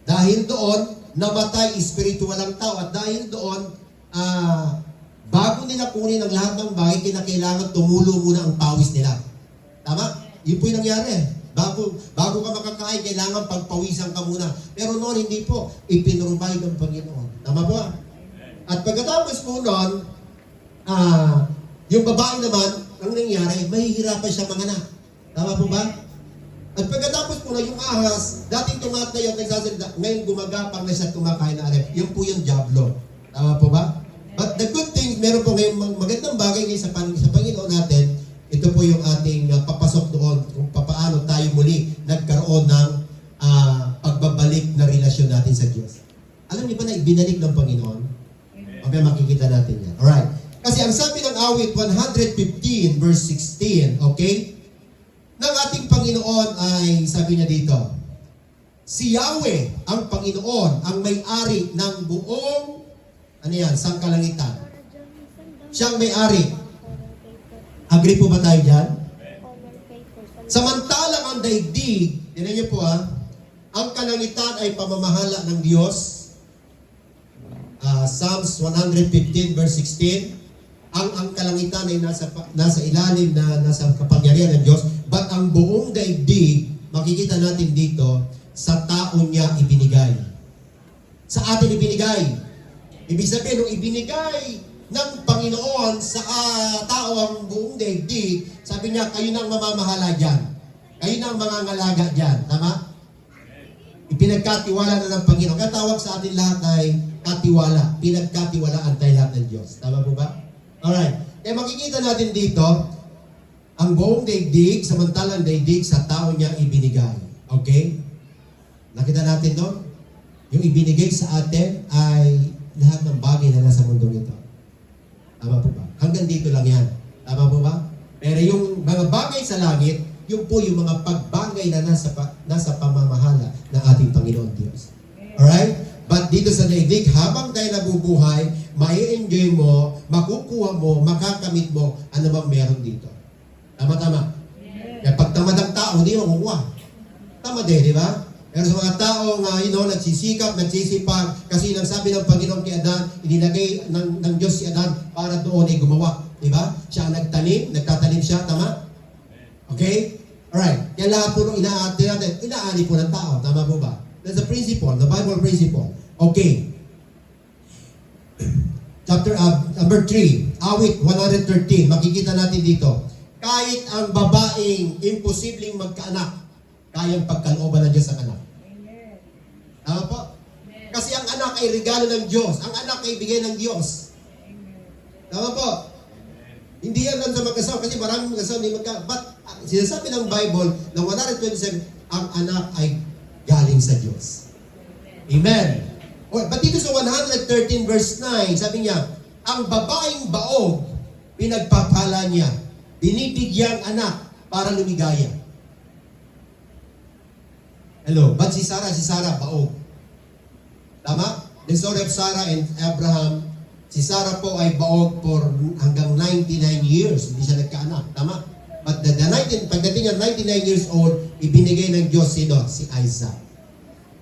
dahil doon, namatay spiritual ang tao. At dahil doon, bago nila kunin ang lahat ng bagay, kinakailangan tumulo muna ang pawis nila. Tama? Yun po yung nangyari. Bago ka makakain, kailangan pagpawisan ka muna. Pero noon, hindi po. Ipinrovide ng Panginoon. Tama po? At pagkatapos po noon, yung babae naman, ang nangyari, mahihirapan siya manganak. Tama po ba? At pagkatapos po ko na yung ahas, dating tumatayo, nagsasalita, ngayon gumagapang na siya at kumakain na alip. Yun po yung diablo. Tama po ba? But the good thing, meron po ngayong magandang bagay ngayon sa Panginoon natin, ito po yung ating papasok doon kung paano tayo muli nagkaroon ng pagbabalik na relasyon natin sa Diyos. Alam niyo ba na ibinalik ng Panginoon? Okay, makikita natin yan. Alright. Kasi ang sabi ng awit 115 verse 16, okay? Ng ating Panginoon ay sabi niya dito, si Yahweh, ang Panginoon, ang may-ari ng buong, sangkalangitan. Siyang may-ari. Agree po ba tayo dyan? Samantalang ang daigdig, tinan niyo po ang kalangitan ay pamamahala ng Diyos. Psalms 115 verse 16, ang kalangitan ay nasa ilalim nasa kapangyarihan ng Diyos, but ang buong daigdig, makikita natin dito, sa tao niya ibinigay. Sa atin ibinigay. Ibig sabihin, nung ibinigay ng Panginoon sa tao ang buong daigdig, sabi niya, kayo nang mamamahala dyan. Kayo nang mangangalaga dyan. Tama? Ipinagkatiwala na ng Panginoon. Kaya tawag sa atin lahat ay katiwala. Pinagkatiwalaan tayo lahat ng Diyos. Tama po ba? Alright. Kaya makikita natin dito, ang buong daigdig, samantalang daigdig sa tao niya ibinigay. Okay? Nakita natin doon? Yung ibinigay sa atin ay lahat ng bagay na nasa mundo ito. Tama po ba? Hanggang dito lang yan. Tama po ba? Pero yung mga bagay sa langit, yun po yung mga pagbagay na nasa pamamahala ng ating Panginoon Diyos. Alright? But dito sa daigdig, habang tayo nabubuhay, mai-enjoy mo, makukuha mo, makakamit mo, ano bang meron dito. Tama-tama. Kaya pag tamad ang tao, hindi mo kukuha. Tama din, di ba? Pero sa mga taong nagsisikap, nagsisipag, kasi nang sabi ng Panginoon kay Adan, inilagay ng Diyos si Adan para doon ay gumawa. Di ba? Siya ang nagtatanim siya, tama? Okay? Alright. Kaya lahat po nung inaani po ng tao. Tama po ba? That's the principle, the Bible principle. Okay. Chapter number 3, awit 113. Makikita natin dito. Kahit ang babaeng imposibleng magkaanak, kayang pagkalooban ng Diyos ang anak. Tama po? Kasi ang anak ay regalo ng Diyos. Ang anak ay bigay ng Diyos. Tama po? Hindi yan lang sa magkasawa kasi maraming magkasawa hindi magka. But sinasabi ng Bible na 127, ang anak ay galing sa Diyos. Amen. But dito sa 113 verse 9, sabi niya, ang babaeng baog, pinagpapala niya, binibigyang anak para lumigaya. Hello, but si Sarah, baog. Tama? The story of Sarah and Abraham, si Sarah po ay baog for hanggang 99 years. Hindi siya nagkaanak. Tama? But pagdating ng 99 years old, ibinigay ng Diyos si Isaac.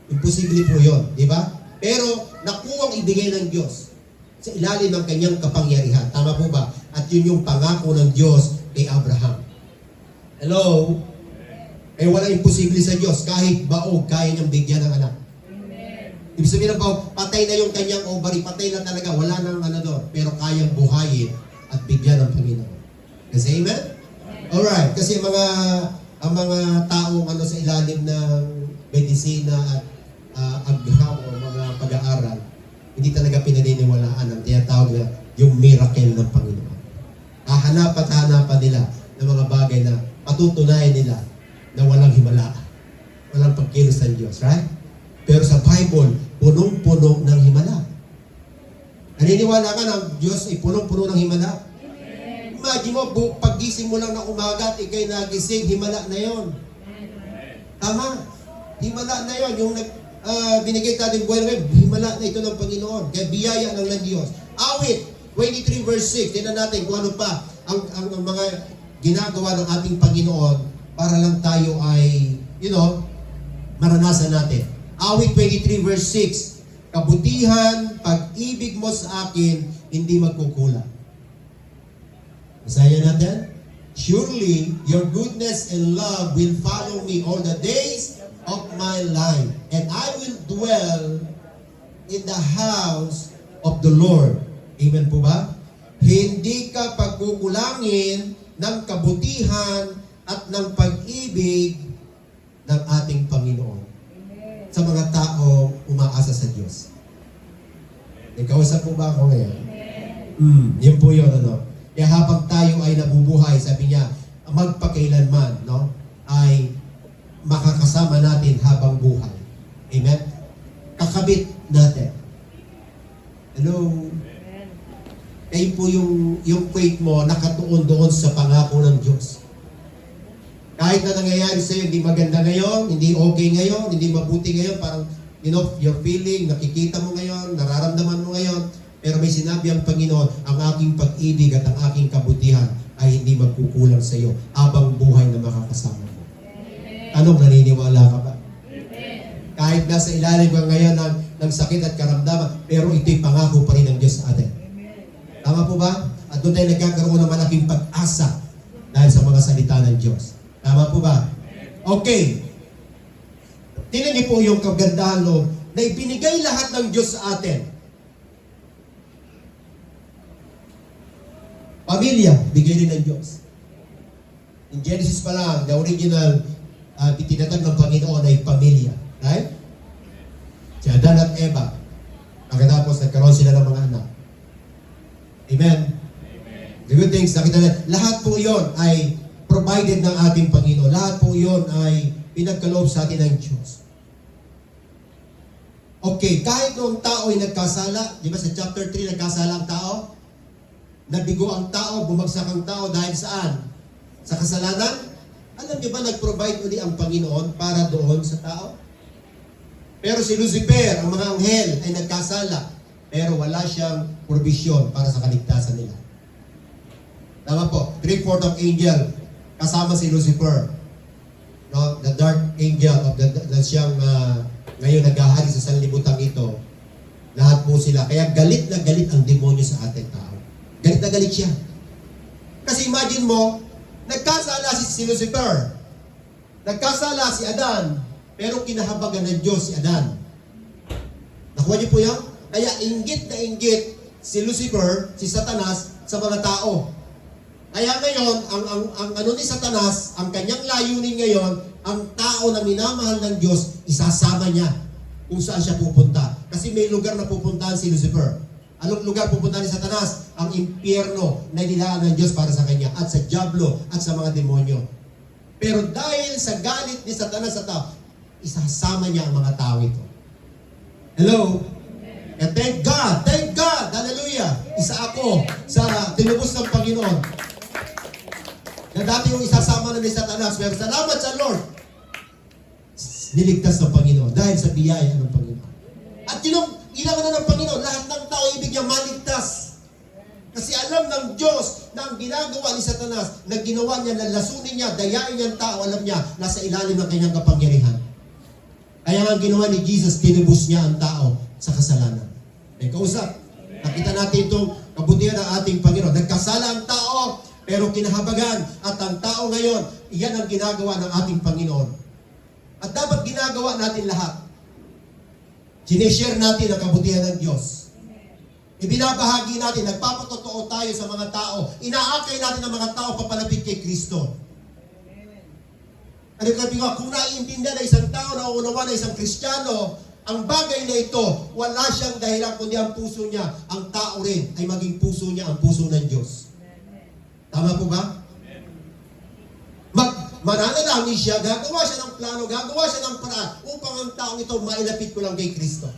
Imposible po yun. Di ba? Pero nakuwang ibigay ng Diyos sa ilalim ng kanyang kapangyarihan. Tama po ba? At yun yung pangako ng Diyos kay Abraham. Hello? Eh wala imposible sa Diyos. Kahit baog, kaya niyang bigyan ng anak. Ibig sabihin ng baog, patay na yung kanyang ovary, patay na talaga, wala nang doon. Pero kayang buhayin at bigyan ng Panginoon. Kasi amen? Alright, kasi ang mga taong sa ilalim ng medisina at agham o mga pag-aaral, hindi talaga pinaniniwalaan ang tinatawag na yung miracle ng Panginoon. Hahanapan nila ng mga bagay na patutunayan nila na walang himala, walang pagkilos ng Diyos, right? Pero sa Bible, punong-puno ng himala. Naniniwala ka na Diyos ay punong-puno ng himala? Imagine mo, paggising mo lang na umaga at ikay nagising, himala na yon. Tama? Himala na yon. Yung binigay natin buhay ngayon, himala na ito ng Panginoon. Kaya biyaya ng Diyos. Awit, 23 verse 6. Tingnan natin kung ano pa ang mga ginagawa ng ating Panginoon para lang tayo ay, maranasan natin. Awit 23 verse 6. Kabutihan, pag-ibig mo sa akin, hindi magkukulang. Basahin natin. Surely, your goodness and love will follow me all the days of my life, and I will dwell in the house of the Lord. Amen po ba? Hindi ka pagkukulangin ng kabutihan at ng pag-ibig ng ating Panginoon sa mga tao umaasa sa Diyos. Nagkausap po ba ako ngayon? Yun po yun, ano? Kaya habang tayo ay nabubuhay, sabi niya, magpakailanman, no? Ay makakasama natin habang buhay. Amen? Kakabit natin. Hello? Kaya po yung faith mo nakatuon doon sa pangako ng Diyos. Kahit na nangyayari sa'yo, hindi maganda ngayon, hindi okay ngayon, hindi mabuti ngayon, parang, you're feeling, nakikita mo ngayon, nararamdaman mo ngayon, pero may sinabi ang Panginoon, ang aking pag-ibig at ang aking kabutihan ay hindi magkukulang sa iyo habang buhay na makakasama mo. Anong naniniwala ka ba? Kahit nasa ilalim ka ngayon ng sakit at karamdaman, pero ito'y pangako pa rin ng Diyos sa atin. Tama po ba? At doon tayo nagkakaroon ng malaking pag-asa dahil sa mga salita ng Diyos. Tama po ba? Okay. Tingnan niyo po yung kagandahan loob na ibinigay lahat ng Diyos sa atin. Pamilya, bigay rin ng Diyos. In Genesis pa lang, the original itinatag ng Panginoon ay pamilya. Right? Si Adan at Eva. Pagkatapos, nagkaroon sila ng mga anak. Amen? The good things, nakita natin, lahat po yon ay provided ng ating Panginoon. Lahat po yon ay pinagkaloob sa atin ng Diyos. Okay, kahit noong tao ay nagkasala, di ba sa chapter 3 nagkasala ang tao? Nabigo ang tao, bumagsak ang tao dahil saan? Sa kasalanan? Alam niyo ba, nag-provide uli ang Panginoon para doon sa tao? Pero si Lucifer, ang mga anghel ay nagkasala, pero wala siyang provision para sa kaligtasan nila. Tama po, 3/4 of angel, kasama si Lucifer. No? The dark angel of the siyang ngayon naghahari sa sanlibutan ito. Lahat po sila. Kaya galit na galit ang demonyo sa ating tao. Galit na galit siya. Kasi imagine mo, nagkasala si Lucifer. Nagkasala si Adan. Pero kinahabagan ng Diyos si Adan. Nakuha niyo po yan? Kaya inggit na inggit si Lucifer, si Satanas, sa mga tao. Kaya ngayon, ang ano ni Satanas, ang kanyang layunin ngayon, ang tao na minamahal ng Diyos, isasama niya kung saan siya pupunta. Kasi may lugar na pupuntahan si Lucifer. Anong lugar pupunta ni Satanas? Ang impyerno na nilaan ng Diyos para sa kanya at sa diablo at sa mga demonyo. Pero dahil sa galit ni Satanas sa tao, isasama niya ang mga tao ito. Hello? And thank God, hallelujah, isa ako sa tinubos ng Panginoon. Na dati yung isasama na ni Satanas, pero salamat sa Lord, niligtas ng Panginoon dahil sa biyaya ng Panginoon. At ilang na ng Panginoon, lahat ng tao ibig niya maligtas. Kasi alam ng Diyos na ang ginagawa ni Satanas, na ginawa niya, lalasunin niya, dayain niya ang tao, alam niya, nasa ilalim ng kanyang kapangyarihan. Kaya ang ginawa ni Jesus, tinubos niya ang tao sa kasalanan. May kausap, nakita natin itong kabutihan ng ating Panginoon. Nagkasala ang tao, pero kinahabagan. At ang tao ngayon, iyan ang ginagawa ng ating Panginoon. At dapat ginagawa natin lahat. Sinishare natin ang kabutihan ng Diyos. Ibinabahagi natin, nagpapatotoo tayo sa mga tao. Inaakay natin ang mga tao papalapit kay Kristo. Ano sabi ko, kung naiintindihan na isang tao, nauunawa na isang Kristiyano, ang bagay na ito, wala siyang dahilan kundi ang puso niya, ang tao rin ay maging puso niya, ang puso ng Diyos. Tama po ba? Mananalangin siya, gagawa siya ng plano, gagawa siya ng paraan upang ang taong ito mailapit ko lang kay Kristo.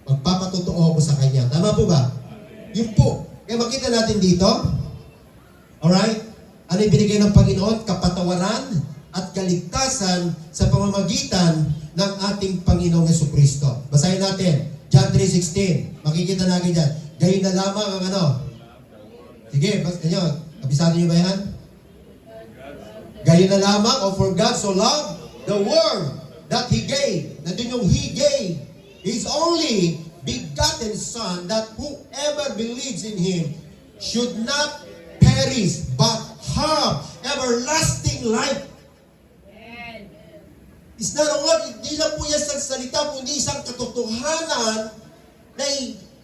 Magpapatotoo ko sa Kanya. Tama po ba? Yun po. Kaya makita natin dito. Alright? Ano yung binigay ng Panginoon? Kapatawaran at kaligtasan sa pamamagitan ng ating Panginoong Jesucristo. Basahin natin. John 3:16. Makikita natin dyan. Gayon na lamang ang ano? Sige, kabisado niyo ba yan? Gayon na lamang, o for God so loved the world that He gave. Nandun yung He gave His only begotten Son, that whoever believes in Him should not perish, but have everlasting life. It's not a word, hindi lang po yan sa salita, kundi isang katotohanan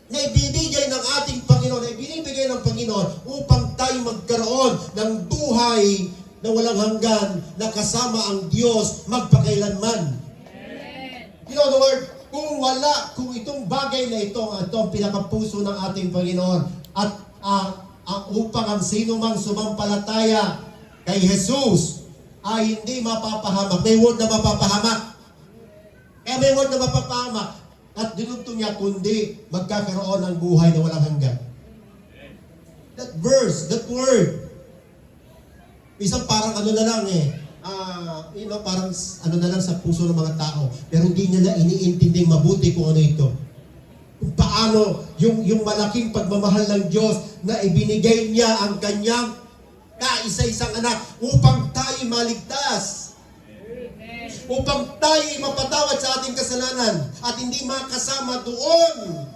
na ibibigay ng ating Panginoon, na ibinibigay ng Panginoon upang tayo magkaroon ng buhay na walang hanggan na kasama ang Diyos magpakailanman. You know the word? Kung itong bagay na ito ang pinakapuso ng ating Panginoon at upang ang sino mang sumampalataya kay Jesus ay hindi mapapahamak. May word na mapapahamak. Kaya may word na mapapahamak. At dinugtong niya, kundi magkakaroon ng buhay na walang hanggan. That verse, that word, isang parang ano na lang parang ano na lang sa puso ng mga tao. Pero hindi nila iniintinding mabuti kung ano ito. Kung paano yung malaking pagmamahal ng Diyos na ibinigay niya ang kanyang kaisa-isang anak upang tayo maligtas. Upang tayo mapatawad sa ating kasalanan at hindi makasama doon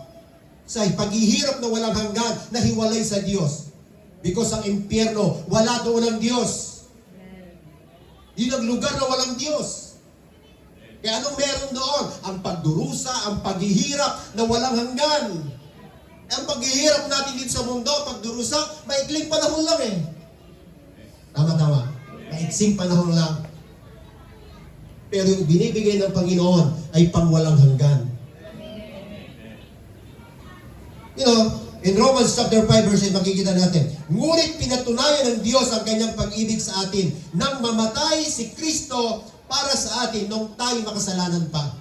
sa paghihirap na walang hanggan na hiwalay sa Diyos. Because ang impyerno, wala doon ang Diyos. Yun ang lugar na walang Diyos. Kaya anong meron doon? Ang pagdurusa, ang paghihirap na walang hanggan. Ang paghihirap natin dito sa mundo, pagdurusa, maikling panahon lang eh. Tama. Maiksing panahon lang. Pero yung binibigay ng Panginoon ay pangwalang hanggan. You know, in Romans chapter 5 verse 8, makikita natin, ngunit pinatunayan ng Diyos ang kanyang pag-ibig sa atin nang mamatay si Kristo para sa atin nung tayo makasalanan pa.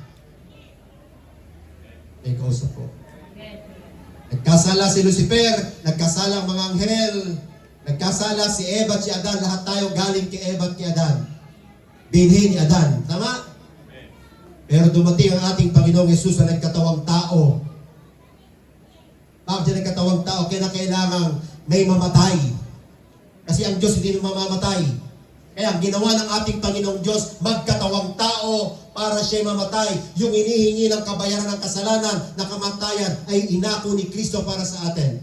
May kausap po. Nagkasala si Lucifer, nagkasala ang mga anghel, nagkasala si Eva at si Adan, lahat tayo galing kay Eva at kay Adan. Binhi ni Adan. Tama? Pero dumating ang ating Panginoong Yesus na nagkatawang tao. Bakit siya nagkatawang tao? Kaya na kailangang may mamatay. Kasi ang Diyos hindi mamamatay. Kaya ang ginawa ng ating Panginoong Diyos, magkatawang tao para siya mamatay. Yung inihingi ng kabayaran ng kasalanan na kamatayan ay inako ni Kristo para sa atin.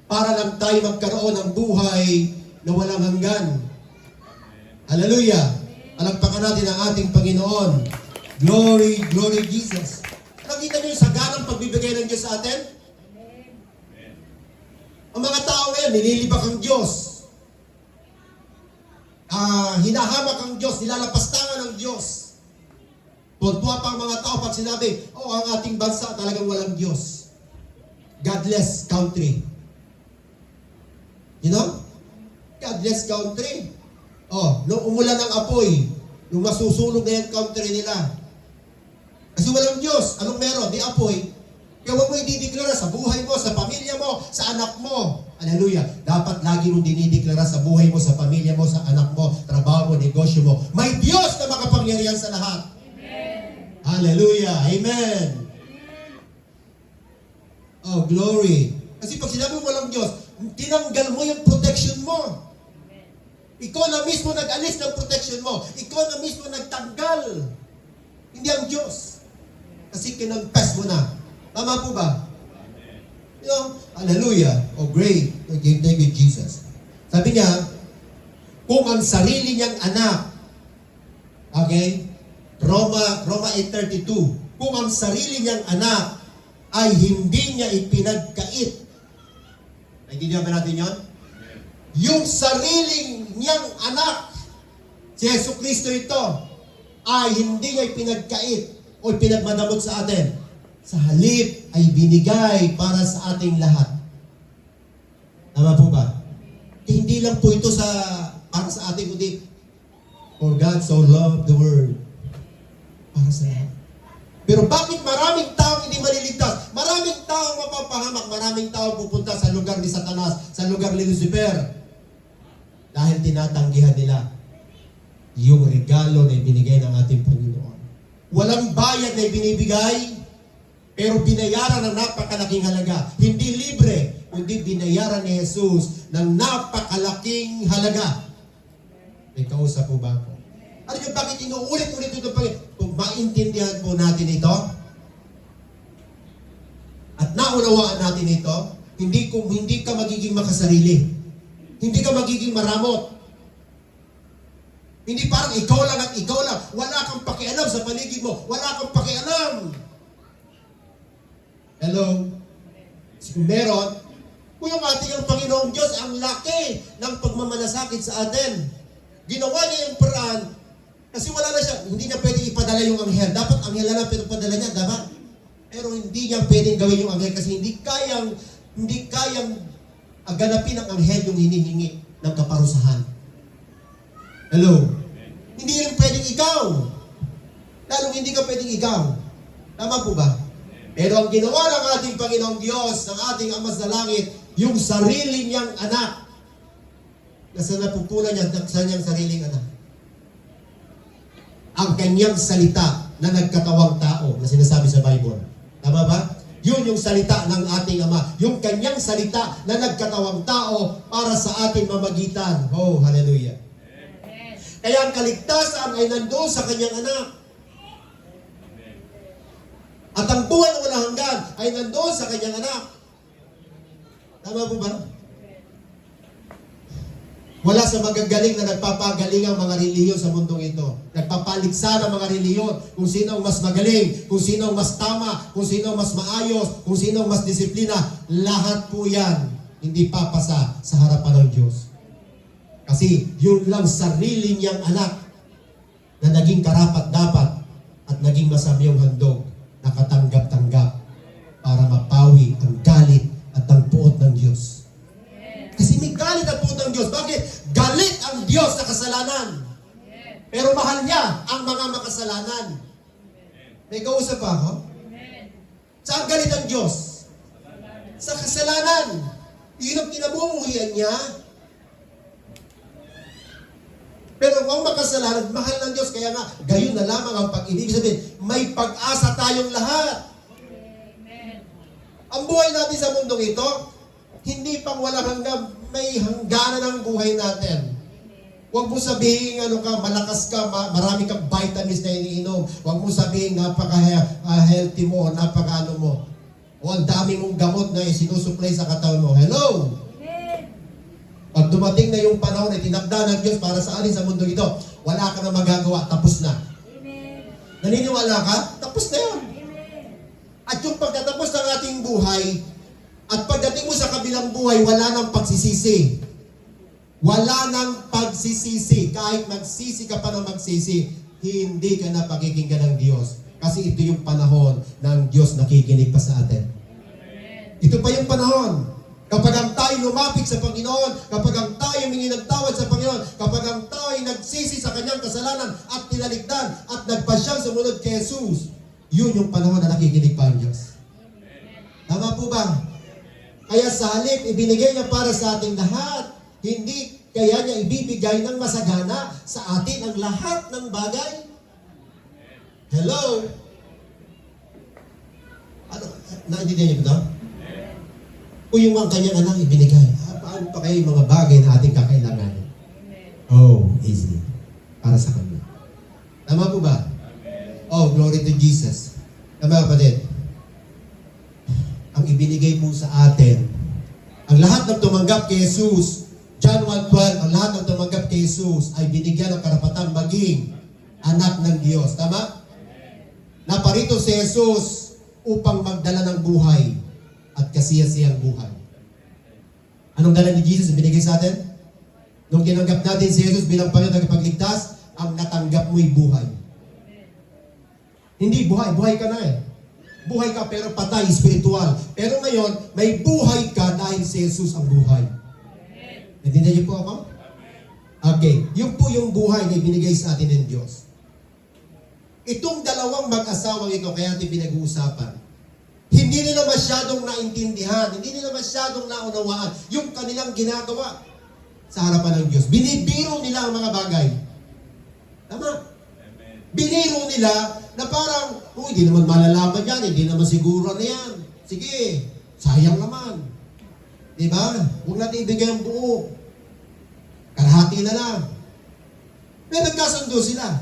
Para lang tayo magkaroon ng buhay na walang hanggan. Hallelujah! Alagpakan natin ang ating Panginoon. Glory, glory Jesus. Nakita niyo yung saganang pagbibigay ng Diyos sa atin? Ang mga tao ngayon, nililibak ang Diyos. Hinahamak ang Diyos, nilalapastangan ang Diyos. Tuwa pa ang mga tao pag sinabi, ang ating bansa talagang walang Diyos. Godless country. You know? Godless country. Nung umulan ng apoy, nung masusunog na yung country nila. Kasi walang Diyos. Anong meron? Di apoy. Kaya huwag mo idideklara sa buhay mo, sa pamilya mo, sa anak mo. Hallelujah. Dapat lagi mong dinideklara sa buhay mo, sa pamilya mo, sa anak mo, trabaho mo, negosyo mo. May Diyos na makapangyarihan sa lahat. Amen. Hallelujah. Amen. Oh, glory. Kasi pag sinabi mo walang Diyos, tinanggal mo yung protection mo. Ikaw na mismo nag-alis ng protection mo. Ikaw na mismo nagtanggal. Hindi ang Diyos. Kasi kinagpas mo na. Tama po ba? You know, hallelujah. Oh, great. Thank you, Jesus. Sabi niya, kung ang sarili niyang anak, okay? Roma 8:32, kung ang sarili niyang anak ay hindi niya ipinagkait. Naintindihan ba natin yun? Yung sariling niyang anak, si Yesu Kristo ito, ay hindi niya ipinagkait o pinagmadamot sa atin. Sa halip ay binigay para sa ating lahat. Tama po ba? Hindi lang po ito para sa ating, kundi for God so loved the world. Para sa lahat. Pero bakit maraming tao hindi maliligtas? Maraming tao mapapahamak, maraming tao pupunta sa lugar ni Satanas, sa lugar ni Lucifer. Dahil tinatanggihan nila yung regalo na ibinigay ng ating Panginoon. Walang bayad na ibinibigay, pero binayaran ng napakalaking halaga. Hindi libre, kundi binayaran ni Jesus ng napakalaking halaga. May kausap po ba ako? Ano yung bakit inuulit-ulit ito? Kung maintindihan po natin ito, at naunawaan natin ito, hindi ka magiging makasarili. Hindi ka magiging maramot. Hindi parang ikaw lang at ikaw lang. Wala kang pakialam sa paligid mo. Wala kang pakialam. Hello? Kung meron, Kung yung ating ang Panginoong Diyos, ang laki ng pagmamalasakit sa atin. Ginawa niya yung paraan, kasi wala na siya, hindi niya pwedeng ipadala yung anghel. Dapat anghel na lang pinapadala niya, dapat. Pero hindi niya pwedeng gawin yung anghel kasi hindi kayang ganapin ng anghel yung hinihingi ng kaparusahan. Hello? Hindi rin pwedeng ikaw. Lalong hindi ka pwedeng ikaw. Tama po ba? Pero ang ginawa ng ating Panginoong Diyos, ng ating Ama sa Langit, yung sarili niyang anak, nasa napupunan niya ng kanyang sariling anak. Ang kanyang salita na nagkatawang tao na sinasabi sa Bible. Tama ba? Yun yung salita ng ating Ama. Yung kanyang salita na nagkatawang tao para sa ating mamagitan. Oh, hallelujah. Kaya ang kaligtasan ay nandoon sa kanyang anak. At ang buhay na walang hanggan ay nandoon sa kanyang anak. Tama po ba? Wala sa magagaling na nagpapagaling ang mga reliyon sa mundong ito. Nagpapaligsa ang mga reliyon kung sino ang mas magaling, kung sino ang mas tama, kung sino ang mas maayos, kung sino ang mas disiplina. Lahat po yan hindi papasa sa harapan ng Diyos. Kasi yun lang sarili niyang anak na naging karapat-dapat at naging masamyong handog, nakatanggap-tanggap para mapawi ang galit at ang puot ng Diyos. Kasi may galit ang puot ng Diyos. Bakit? Galit ang Diyos sa kasalanan. Pero mahal niya ang mga makasalanan. May kausap pa ako? Saan galit ang Diyos? Sa kasalanan. Yun ang kinamumuhian niya. Pero kung makasalanan, mahal ng Diyos. Kaya nga, gayon na lamang ang pag-ibig. Sabihin, may pag-asa tayong lahat. Ang buhay natin sa mundong ito, hindi pang walang hanggang, may hangganan ang buhay natin. Huwag mo sabihin, malakas ka, marami kang vitamins na iniinom. Huwag mo sabihin, napaka-healthy mo, napaka-ano mo. O ang dami mong gamot na sinusupply sa katawan mo. Hello! Pag dumating na yung panahon na tinakda ng Diyos para sa alin sa mundo ito, wala ka na magagawa, tapos na. Naniniwala ka? Tapos na yun. At yung pagtatapos ng ating buhay, at pagdating mo sa kabilang buhay, wala nang pagsisisi. Wala nang pagsisisi. Kahit magsisi ka pa ng magsisi, hindi ka na pakikinggan ng Diyos. Kasi ito yung panahon ng Diyos nakikinig pa sa atin. Ito pa yung panahon. Kapag ang tayo lumapit sa Panginoon, kapag ang tayo humingi ng tawad sa Panginoon, kapag ang tayo nagsisi sa kanyang kasalanan at tinaligdan at nagpasyang sumunod kay Jesus, yun yung panahon na nakikinig pa ang Diyos. Tama po ba? Kaya sa halip, ibinigay niya para sa ating lahat. Hindi kaya niya ibibigay ng masagana sa atin ang lahat ng bagay? Hello? Ano? Naintindihan niyo ba ito? Kung yung ang kanyang anak ibinigay, paano pa kayo yung mga bagay na ating kakailanganin? Oh, easy. Para sa kanya. Tama po ba? Oh, glory to Jesus. Tama kapatid? Ang ibinigay po sa atin, ang lahat ng tumanggap kay Jesus, John 1:12, ang lahat ng tumanggap kay Jesus ay binigyan ng karapatan maging anak ng Diyos. Tama? Naparito si Jesus upang magdala ng buhay at kasiyasiyang buhay. Anong dala ni Jesus binigay sa atin? Nung tinanggap natin si Jesus bilang Panginoon at tagapagligtas, ang natanggap mo'y buhay. Hindi buhay, buhay ka na eh. Buhay ka pero patay, spiritual. Pero ngayon, may buhay ka dahil si Jesus ang buhay. Natindihan niyo po ako? Okay. Yung po yung buhay na ibinigay sa atin ng Diyos. Itong dalawang mag-asawang ito, kaya natin pinag-uusapan, hindi nila masyadong naintindihan, hindi nila masyadong naunawaan yung kanilang ginagawa sa harapan ng Diyos. Binibiro nila ang mga bagay. Tama? Biniro nila na parang, hindi naman malalaman yan, hindi naman siguro na yan. Sige, sayang naman. Diba? Huwag natin ibigay ang buo. Kalahati na lang. Pero nagkasundo sila.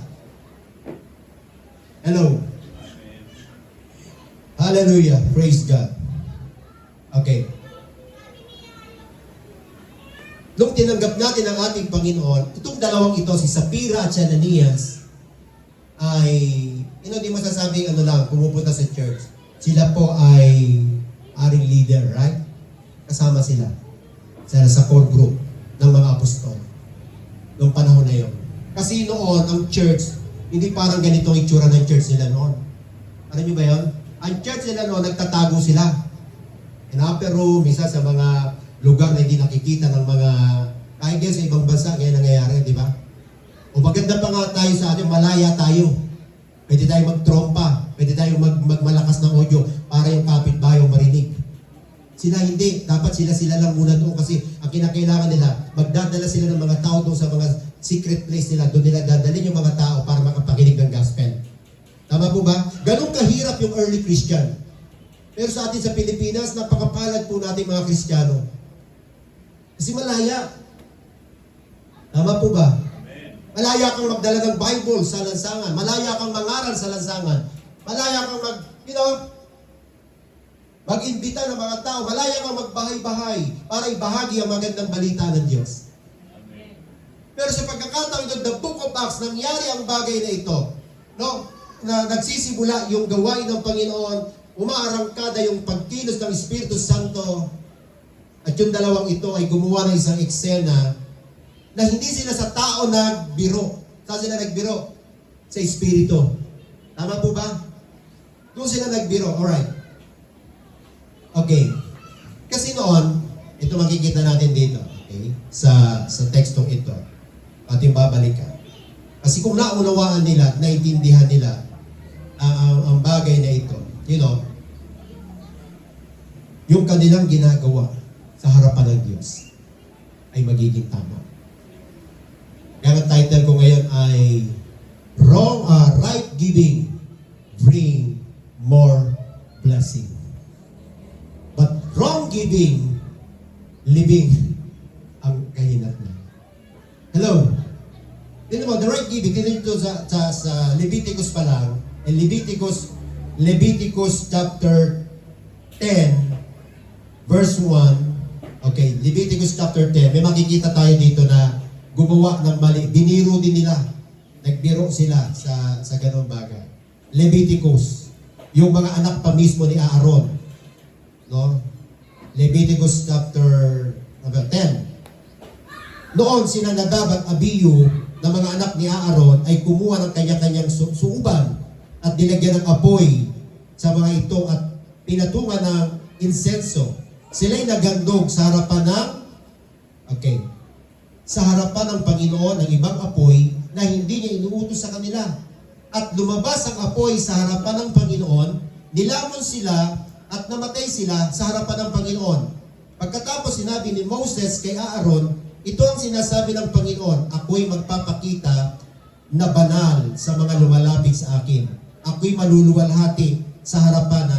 Hello. Hallelujah. Praise God. Okay. Nung tinanggap natin ang ating Panginoon, itong dalawang ito, si Sapphira at si Ananias, ay, di masasabing lang, pumupunta sa church. Sila po ay aring leader, right? Kasama sila. Sila sa core group ng mga apostol. Noong panahon na yun. Kasi noon, ang church, hindi parang ganito ang itsura ng church nila noon. Alam niyo ba yun? Ang church nila noon, nagtatago sila. In upper room, isa sa mga lugar na hindi nakikita ng mga, kahit sa ibang bansa, ngayon nangyayari, di ba? O maganda pa nga tayo sa atin, malaya tayo. Pwede tayo magtrompa, pwede tayo magmalakas ng audio para yung kapitbahay marinig. Sila hindi. Dapat sila lang muna doon kasi ang kinakailangan nila, magdadala sila ng mga tao doon sa mga secret place nila. Doon nila dadalhin yung mga tao para makapakinig ng gospel. Tama po ba? Ganun kahirap yung early Christian. Pero sa atin sa Pilipinas, napakapalad po natin mga Kristiyano. Kasi malaya. Tama po ba? Malaya kang magdala ng Bible sa lansangan. Malaya kang mangaral sa lansangan. Malaya kang mag-imbita ng mga tao. Malaya kang magbahay-bahay para ibahagi ang magandang balita ng Diyos. Pero sa pagkakataon ito, the Book of Acts, nangyari ang bagay na ito. No? Na nagsisimula yung gawain ng Panginoon, umaarangkada yung pagkilos ng Espiritu Santo, at yung dalawang ito ay gumawa ng isang eksena na hindi sila sa tao nagbiro. Saan sila nagbiro? Sa Espiritu. Tama po ba? Doon sila nagbiro. Alright. Okay. Kasi noon, ito makikita natin dito. Okay? Sa tekstong ito. Ating babalikan. Kasi kung naunawaan nila, naintindihan nila ang bagay na ito, yung kanilang ginagawa sa harapan ng Diyos ay magiging tama. Kaya ang title ko ngayon ay Right Giving Bring More Blessing. But wrong giving, living ang kahinatnan. Hello? Tignan mo, the right giving, tignan ito sa Leviticus pa lang, Leviticus chapter 10, verse 1. Okay, Leviticus chapter 10, may makikita tayo dito na gumawa ng mali. Biniro din nila. Nagbiro sila sa ganung bagay. Leviticus, yung mga anak pa mismo ni Aaron. No? Leviticus chapter 10. Noon sina Nadab at Abihu na mga anak ni Aaron ay kumuha ng kanya-kanyang suuban at dilagyan ng apoy sa mga ito at pinatungan ng insenso. Sila'y nagandog sa harapan sa harapan ng Panginoon ng ibang apoy na hindi niya inuutos sa kanila. At lumabas ang apoy sa harapan ng Panginoon, nilamon sila at namatay sila sa harapan ng Panginoon. Pagkatapos sinabi ni Moses kay Aaron, ito ang sinasabi ng Panginoon, ako'y magpapakita na banal sa mga lumalapit sa akin. Ako'y maluluwalhati sa harapan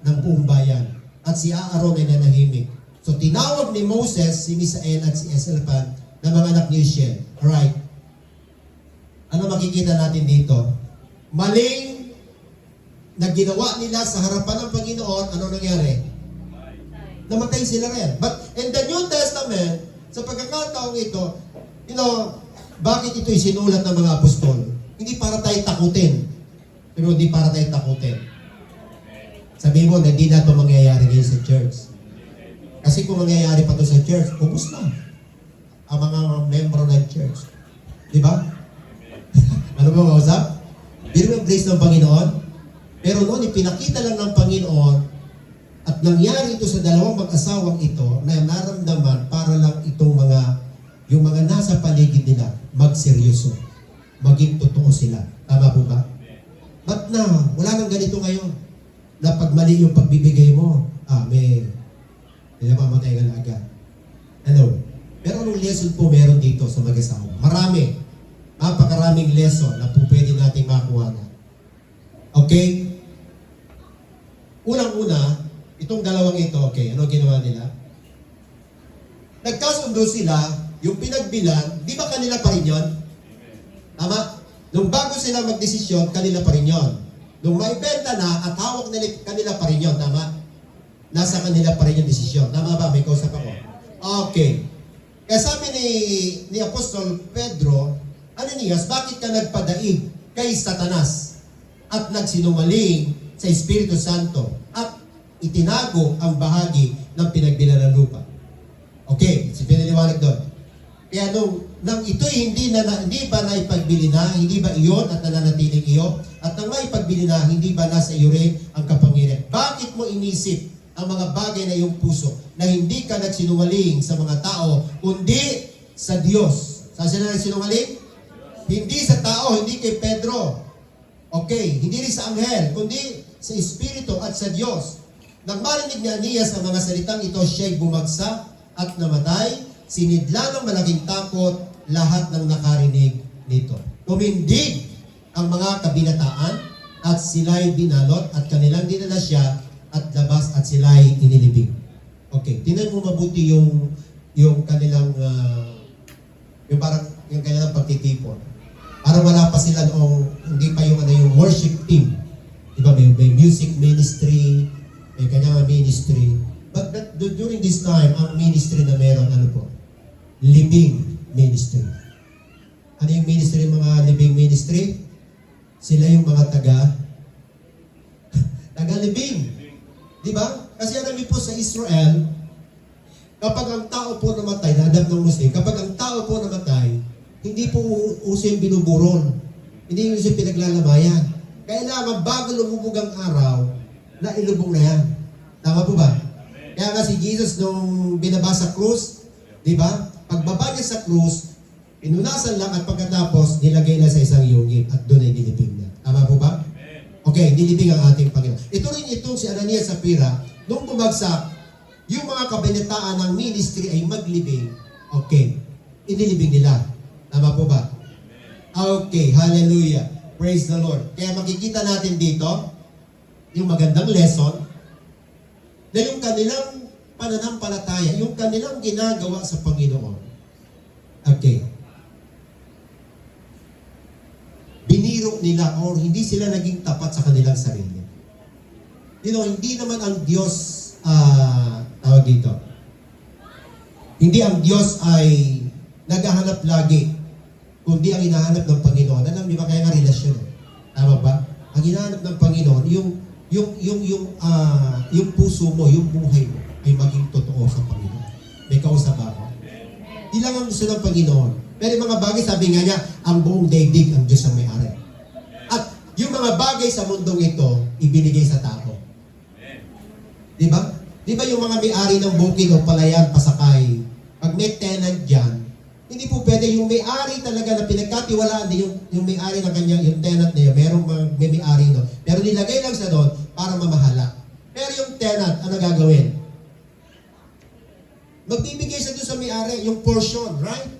ng buong bayan. At si Aaron ay nanahimik. So tinawag ni Moses si Misael at si Eselpan na mga anak ni Israel. Alright. Ano makikita natin dito? Maling na ginawa nila sa harapan ng Panginoon, ano nangyari? Namatay sila rin. But in the New Testament, sa pagkakataong ito, bakit ito isinulat ng mga apostol? Hindi para tayo takutin. Pero hindi para tayo takutin. Sabi mo, hindi na ito mangyayari ngayon sa church. Kasi kung mangyayari pa ito sa church, ubus na ang mga membro ng church. Di ba? Ano ba mausap? Pero yung grace ng Panginoon. Pero noon, ipinakita lang ng Panginoon at nangyari ito sa dalawang mag-asawang ito na naramdaman para lang itong yung mga nasa paligid nila magseryoso. Maging totoo sila. Tama po ba? Ba't na? Wala nang ganito ngayon. Na pag mali yung pagbibigay mo, may mamatay ka na agad. Hello? Pero anong lesson po meron dito sa mag-asawa? Marami. Napakaraming lesson na po pwede natin makuha na. Okay? Unang-una, itong dalawang ito, okay, ano ginawa nila? Nagkasundo sila, yung pinagbilan, di ba kanila pa rin yun? Tama? Nung bago sila magdesisyon, kanila pa rin yun. Nung maibenta na at hawak nila, kanila pa rin yun, tama? Nasa kanila pa rin yung desisyon. Tama ba? May kausap ako. Okay. Kaya sabi ni Apostol Pedro, Ananias, bakit ka nagpadaig kay Satanas at nagsinungaling sa Espiritu Santo at itinago ang bahagi ng pinagbilan ng lupa. Okay, si pinaliwanag doon. Kaya nang ito'y hindi ba na ipagbili na, hindi ba iyon at nananatiling iyo? At nang maipagbili na, hindi ba nasa iyo rin ang kapangyarihan? Bakit mo inisip ang mga bagay na iyong puso na hindi ka nagsinungaling sa mga tao, kundi sa Diyos? Saan sila nagsinungaling? Hindi sa tao, hindi kay Pedro. Okay, hindi rin sa anghel, kundi sa Espiritu at sa Diyos. Nang marinig ni Anias ang mga salitang ito, siya'y bumagsak at namatay, sinidla ng malaking takot lahat ng nakarinig nito. Tumindig ang mga kabinataan at sila'y binalot at kanilang dinala siya at labas at sila'y inilibing. Okay, tingnan mo mabuti yung kanilang yung parang yung kanilang pagtitipon. Parang wala pa sila noong hindi pa yung yung worship team. Diba may music ministry, may kanyang ministry. But during this time, ang ministry na meron, ano po? Living ministry. Ano yung ministry, mga living ministry? Sila yung mga taga-living. Di ba? Kasi alam niyo po sa Israel, kapag ang tao po namatay, nadab ng Muslim, kapag ang tao po namatay, hindi po uso yung binuburon. Hindi uso yung pinaglalamayan. Kailangan bago lumubog ang araw, na ilubog na yan. Tama po ba? Kaya nga si Jesus nung binaba sa krus, di ba? Pagbaba niya sa krus, pinunasan lang at pagkatapos nilagay na sa isang yungib at doon ay nilibing niya. Tama po ba? Okay, nilibing ang ating Panginoon. Ito rin itong si Ananias at Sapphira, nung bumagsak, yung mga kabinataan ng ministry ay maglibing. Okay, inilibing nila. Tama po ba? Okay, hallelujah. Praise the Lord. Kaya makikita natin dito, yung magandang lesson, na yung kanilang pananampalataya, yung kanilang ginagawa sa Panginoon. Okay. Biniro nila or hindi sila naging tapat sa kanilang sarili. Hindi naman ang Diyos, tawag dito, hindi ang Diyos ay naghahanap lagi, kundi ang hinahanap ng Panginoon. Alam niyo ba kaya nga relasyon? Tama ba? Ang hinahanap ng Panginoon, yung puso mo, yung buhay mo, ay maging totoo sa Panginoon. May kausap ako. Di lang ang gusto ng Panginoon. Pero yung mga bagay, sabi nga niya, ang buong daigdig ang Diyos ang may-ari. At yung mga bagay sa mundong ito, ibinigay sa tao. Di ba? Di ba yung mga may-ari ng bukid o palayan, pasakay, pag may tenant dyan, hindi po pwede yung may-ari talaga na pinagkatiwalaan din yung may-ari ng kanyang, yung tenant na yun, merong may may-ari no. Pero nilagay lang sa doon para mamahala. Pero yung tenant, ano gagawin? Magbibigay siya doon sa may-ari, yung portion, right?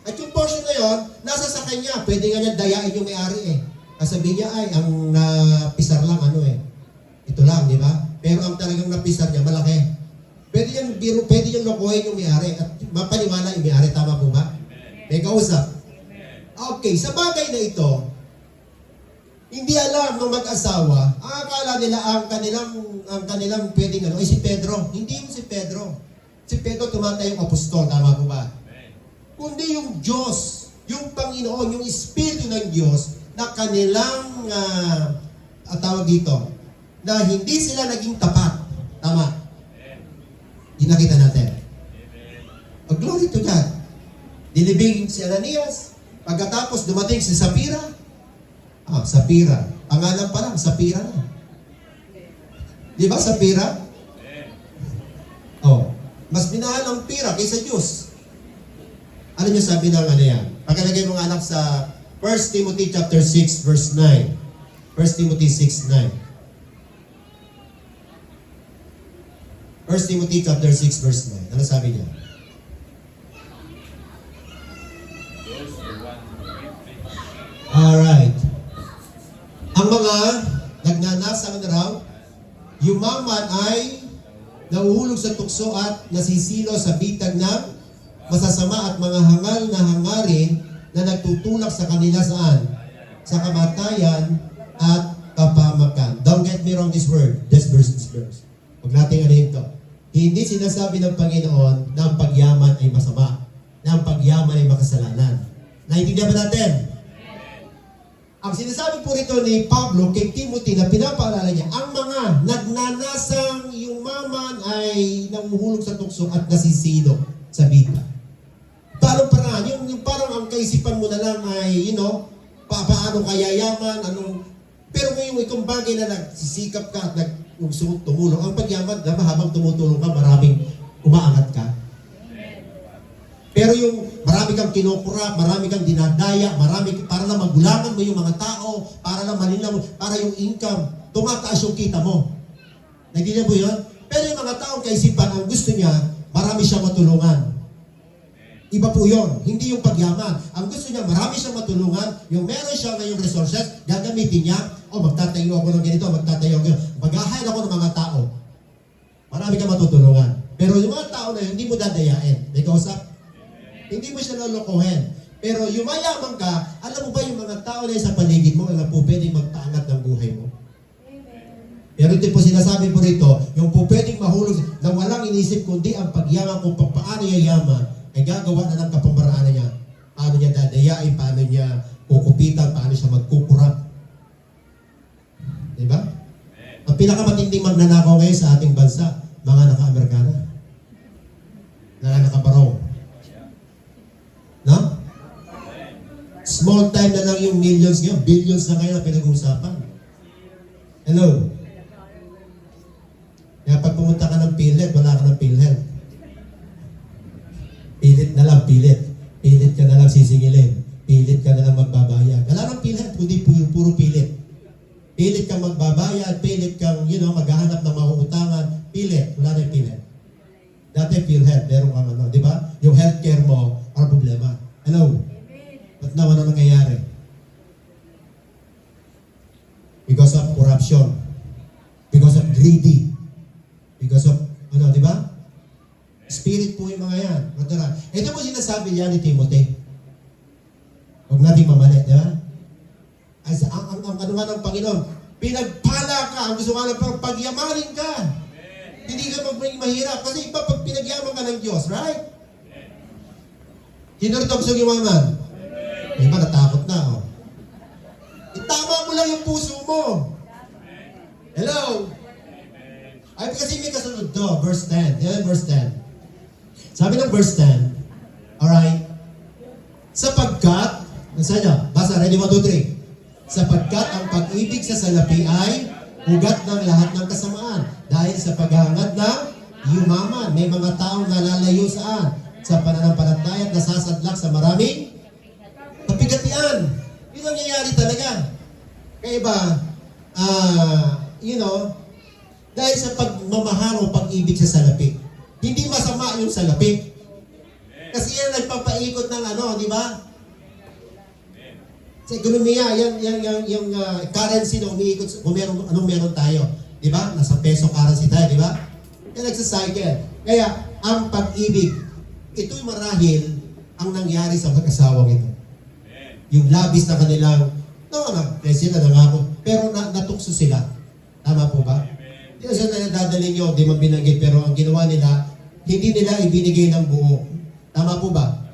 At yung portion na yun, nasa sa kanya. Pwede nga niya dayain yung may-ari eh. Sabihin niya, ay, ang napisar lang, ito lang, di ba? Pero ang talagang napisar niya, malaki. Pwede yung lokohin yung may-ari at mapaniwala yung may-ari. Tama po ba? May kausap. Okay, sa bagay na ito, hindi alam ng mag-asawa, ang akala nila ang kanilang pwedeng ay si Pedro. Hindi yung si Pedro. Si Pedro tumatayong apostol. Tama po ba? Kundi yung Diyos, yung Panginoon, yung Espiritu ng Diyos na kanilang tawag dito, na hindi sila naging tapat. Tama. Ginakita natin. Glory to God. Nilibing si Ananias. Pagkatapos dumating si Sapphira. Sapphira. Pangalan pa lang, Sapphira na. Di ba, Sapphira? Mas minahal ang pira kaysa Diyos. Ano niyo sabi ng yan? Pagkalagay mong anak sa 1 Timothy chapter 6 verse 9. 1 Timothy 6:9. 1 Timothy chapter 6 verse 9. Ano sabi niya? Alright. Ang mga nagnanasang raw, yumaman ay nahuhulog sa tukso at nasisilo sa bitag ng masasama at mga hangal na hangarin na nagtutulak sa kanila saan? Sa kamatayan at kapamakan. Don't get me wrong this verse. Huwag natin ito. Hindi sinasabi ng Panginoon na ang pagyaman ay masama, na ang pagyaman ay makasalanan. Naintindihan ba natin? Ang sinasabi po rito ni Pablo kay Timothy na pinapaalala niya, ang mga nagnanasang yumaman ay humuhulog sa tukso at nasisilo sa bita. Paano paraan? Yung parang ang kaisipan mo na lang ay, paano kaya yaman, pero ngayon itong bagay na nagsisikap ka at tumulong, ang pagyaman, habang tumutulong ka, maraming umaangat ka. Pero yung marami kang kinukurap, marami kang dinadaya, para lang magulangan mo yung mga tao, para lang malinaw mo, para yung income, tumataas yung kita mo. Nagiging po yun? Pero yung mga taong kaisipan, ang gusto niya, marami siyang matulungan. Iba po yun, hindi yung pagyaman. Ang gusto niya, marami siyang matulungan, yung meron siya ngayong resources, gagamitin niya, magtatayo ako ng ganito, magtatayo ako, mag-ahayal ako ng mga tao. Marami kang matutulungan. Pero yung mga tao na yun, hindi mo dadayain. May kausap? Hindi mo siya lolokohin. Pero yumayaman ka, alam mo ba yung mga tao na yun sa paligid mo, na po pwedeng magpaangat ng buhay mo? Pero ito po sinasabi po rito, yung po pwedeng mahulog na walang inisip kundi ang pagyaman kung paano yayaman, ay gagawa na ng kapamaraan niya. Paano niya dadayain, paano niya kukupitan, paano siya magkukurap. Diba? Ang pinakamatinding magnanakaw ngayon sa ating bansa, mga naka-Amerikana. Naka-barong. No? Small time na lang yung millions ngayon, billions na ngayon na pinag-uusapan. Hello? Kaya pag pumunta ka ng PhilHealth, wala ka ng PhilHealth. Pilit na lang, pilit. Pilit ka na lang sisingilin. Pilit ka na lang magbabayad. Wala ng PhilHealth, kundi puro pilit. Pilit kang magbabayad, pilit kang, maghahanap ng mauutangan. Pilit, wala na yung PhilHealth. Dati PhilHealth, meron kang di ba? Yung healthcare mo, ang problema. Hello? Ba't na ano nangyayari? Because of corruption. Because of greedy. Because of, di ba? Spirit po yung mga yan. Ito po sinasabi niya ni Timothy. Huwag nating mamalit, di ba? Ang ano nga ng Panginoon, pinagpala ka, ang gusto nga ng pagyamanin ka. Hindi ka maging mahirap. Kasi iba pag pinagyaman ka ng Diyos, right? Hinurtog sa gimaman. Iba natakot na, Itama mo lang yung puso mo. Hello? Ay, kasi may kasunod to, verse 10. Yan, verse 10. Sabi ng verse 10, alright, sapagkat, nasa niya, basa, ready, 1, 2, 3. Sapagkat ang pag-ibig sa salapi ay ugat ng lahat ng kasamaan. Dahil sa paghahangad ng yumaman, may mga taong nalalayo saan? Sa pananampalataya at nasasadlak sa maraming kapigatian. Yun ang nangyayari talaga. Kaya ba, dahil sa pagmamahal o pag-ibig sa salapi, hindi masama yung salapi. Kasi yan nagpapaikot ng di ba? Sa ekonomiya, yung currency na umiikot, kung anong meron tayo. Di ba? Nasa peso currency tayo, di ba? Yan nagsacycle. Kaya, ang pag-ibig, ito'y marahil ang nangyari sa mag-asawang ito. Yung labis na kanilang, sila nangako, pero natukso sila. Tama po ba? Hindi na sila nadadali nyo, di man binanggit, pero ang ginawa nila, hindi nila ibinigay ng buo. Tama po ba?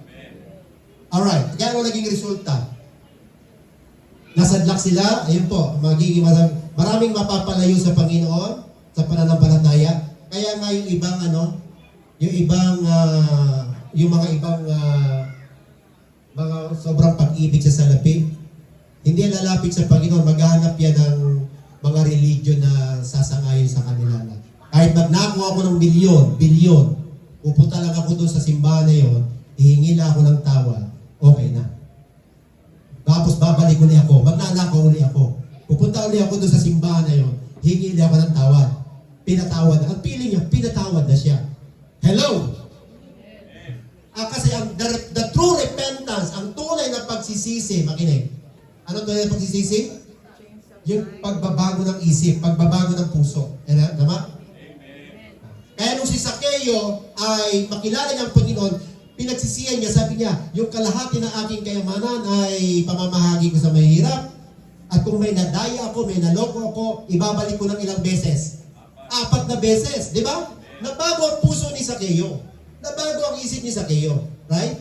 Alright, kaya ano naging resulta? Nasadlak sila, ayun po, maraming mapapalayo sa Panginoon, sa pananampalataya. Kaya nga yung ibang yung mga ibang mga sobrang pag-ibig sa salapi, hindi lalapit sa Panginoon, maghahanap yan ng mga religion na sasangayon sa kanila. Kahit magnako ako ng bilyon, pupunta lang ako doon sa simbahan na yun, hihingi na ako ng tawad, okay na. Tapos babalik ulit ako, magnanakaw ulit ako. Pupunta ulit ako doon sa simbahan na yun, hihingi ulit ako ng tawad. Pinatawad na. Ang feeling niya, pinatawad na siya. Hello? Kasi the true repentance, ang tunay na pagsisisi, makinig. Ano tunay na pagsisisi? Yung pagbabago ng isip, pagbabago ng puso. Tama? Kaya nung si Zaccheo ay makilala ng Panginoon, pinagsisiyan niya, sabi niya, yung kalahati ng aking kayamanan ay pamamahagi ko sa mahirap. At kung may nadaya ako, may naloko ako, ibabalik ko ng ilang beses. 4 na beses, di ba? Nabago ang puso ni Zaccheo. Nabago ang isip ni Zaccheo. Right?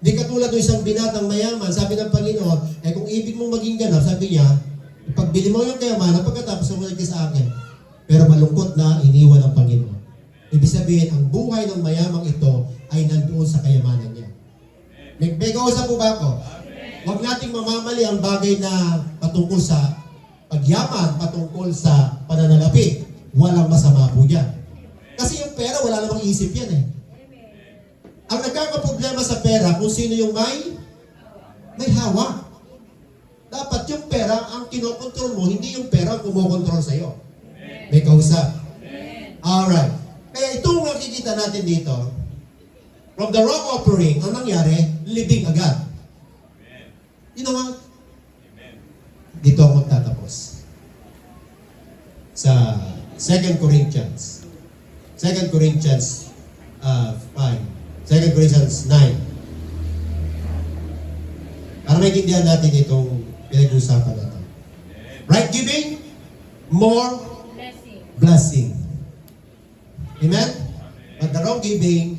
Di katulad ng isang binatang mayaman, sabi ng Panginoon, kung ibig mong maging ganap, sabi niya, ipagbili mo yung kayamanan, pagkatapos sumunod ka sa akin. Pero malungkot na iniwan ng Panginoon. Ibig sabihin, ang buhay ng mayamang ito ay nandoon sa kayamanan niya. May kausap po ba ako? Huwag nating mamamali ang bagay na patungkol sa pagyaman, patungkol sa pananalapi. Walang masama po dyan. Kasi yung pera, wala namang isip yan eh. Ang nagkakaproblema sa pera, kung sino yung may hawak. Dapat yung pera, ang kinokontrol mo, hindi yung pera ang kumokontrol sa'yo. May kausap. Alright. Kaya itong nakikita natin dito, from the wrong offering, ang nangyari, libing agad. You know what? Dito ako magtatapos. Sa 2 Corinthians. 2 Corinthians 5. 2 Corinthians 9. Para maintindihan natin itong pinag-uusapan natin. Right giving, more blessing. Amen? But the wrong giving,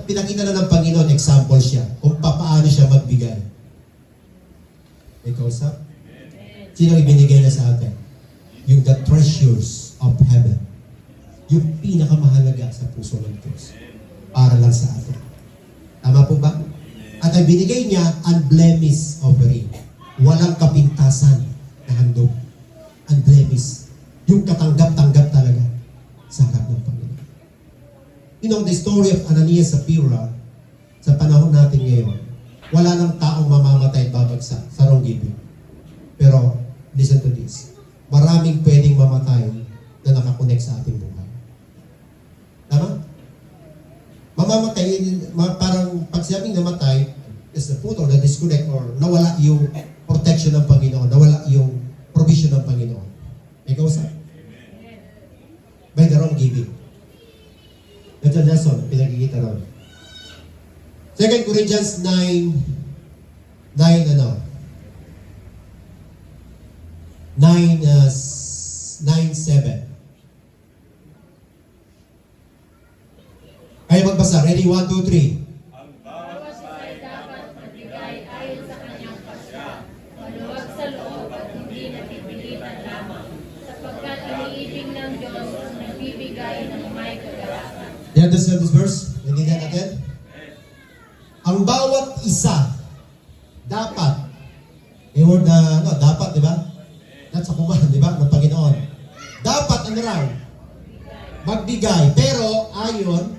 pinakita na ng Panginoon, example siya, kung paano siya magbigay. May kausap? Sino ibinigay na sa atin? Yung the treasures of heaven. Yung pinakamahalaga sa puso ng Diyos. Para lang sa atin. Tama po ba? At ang binigay niya, unblemished offering. Walang kapintasan na handog. Unblemished. Yung katanggap-tanggap talaga sa harap ng Panginoon. You know, the story of Ananias and Sapphira, sa panahon natin ngayon, wala nang taong mamamatay at babagsak sa wrong giving. Pero, listen to this. Maraming pwedeng mamatay na nakakonect sa ating buhay. Tama? Mamamatay, parang pag sinabing namatay, is the put or the disconnect or nawala yung protection ng Panginoon, nawala yung provision ng Panginoon. May kausap? By the wrong giving. Ito lesson, pinagkikita ron. 2 Corinthians 9:7. Kaya magbasa. Ready? 1, 2, 3. Ang bawat ay dapat magbigay ayon sa kanyang pasya, maluwag sa loob at hindi napipilitan lamang, sapagkat iniibig ng Diyos ang nagbibigay ng may kagalakan. You understand this verse? Nandingan natin? Ang bawat isa dapat, word na, dapat, di ba? That's a command, di ba? Ng Panginoon. Dapat, ano raw? Magbigay. Pero, ayon,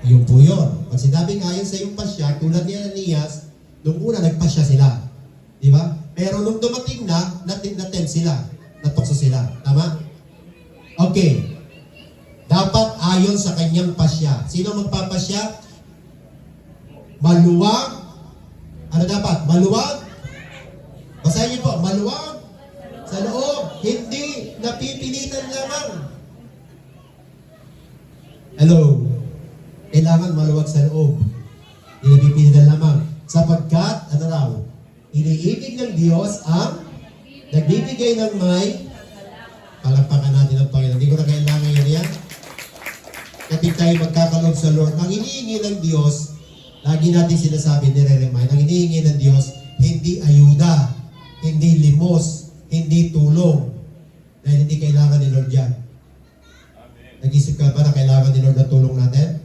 yun po yun. Pag sinabing ayon sa iyong pasya, tulad ni Ananias, nung una, nagpasya sila. Di ba? Pero nung dumating na, natin sila. Natukso sila. Tama? Okay. Dapat ayon sa kanyang pasya. Sino magpapasya? Maluwag. Ano dapat? Maluwag. Basahin niyo po. Maluwag sa loob. Hindi napipilitan lamang. Hello. Kailangan maluwag sa loob. Hindi napipilitan lamang. Sapagkat, ano raw? Iniibig ng Diyos ang nagbibigay ng may palakpakan natin ng Panginoon. Hindi ko na kailangan yan. Kapag tayo magkakaloob sa Lord, ang hinihingi ng Diyos, lagi natin sinasabi, nire-remind, ang hinihingi ng Diyos, hindi ayuda, hindi limos, hindi tulong. Dahil hindi kailangan ni Lord yan. Nag-isip ka ba na kailangan ni Lord ng tulong natin?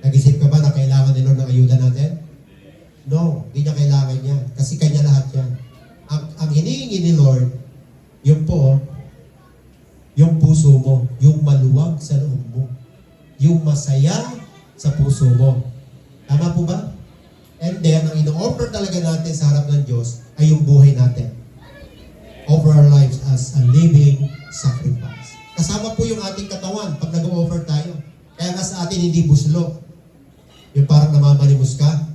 Nag-isip ka ba na kailangan ni Lord ng ayuda natin? No, hindi niya kailangan yan. Kasi kanya lahat yan. Ang hinihingi ni Lord, yung po, yung puso mo, yung maluwag sa loob mo, yung masaya sa puso mo. Tama po ba? And then, ang ino-offer talaga natin sa harap ng Diyos ay yung buhay natin. Offer our lives as a living sacrifice. Kasama po yung ating katawan pag nag-offer tayo. Kaya nga sa atin hindi buslo. Yung parang namamalimos ka.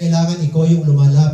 Kailangan ikaw yung lumalab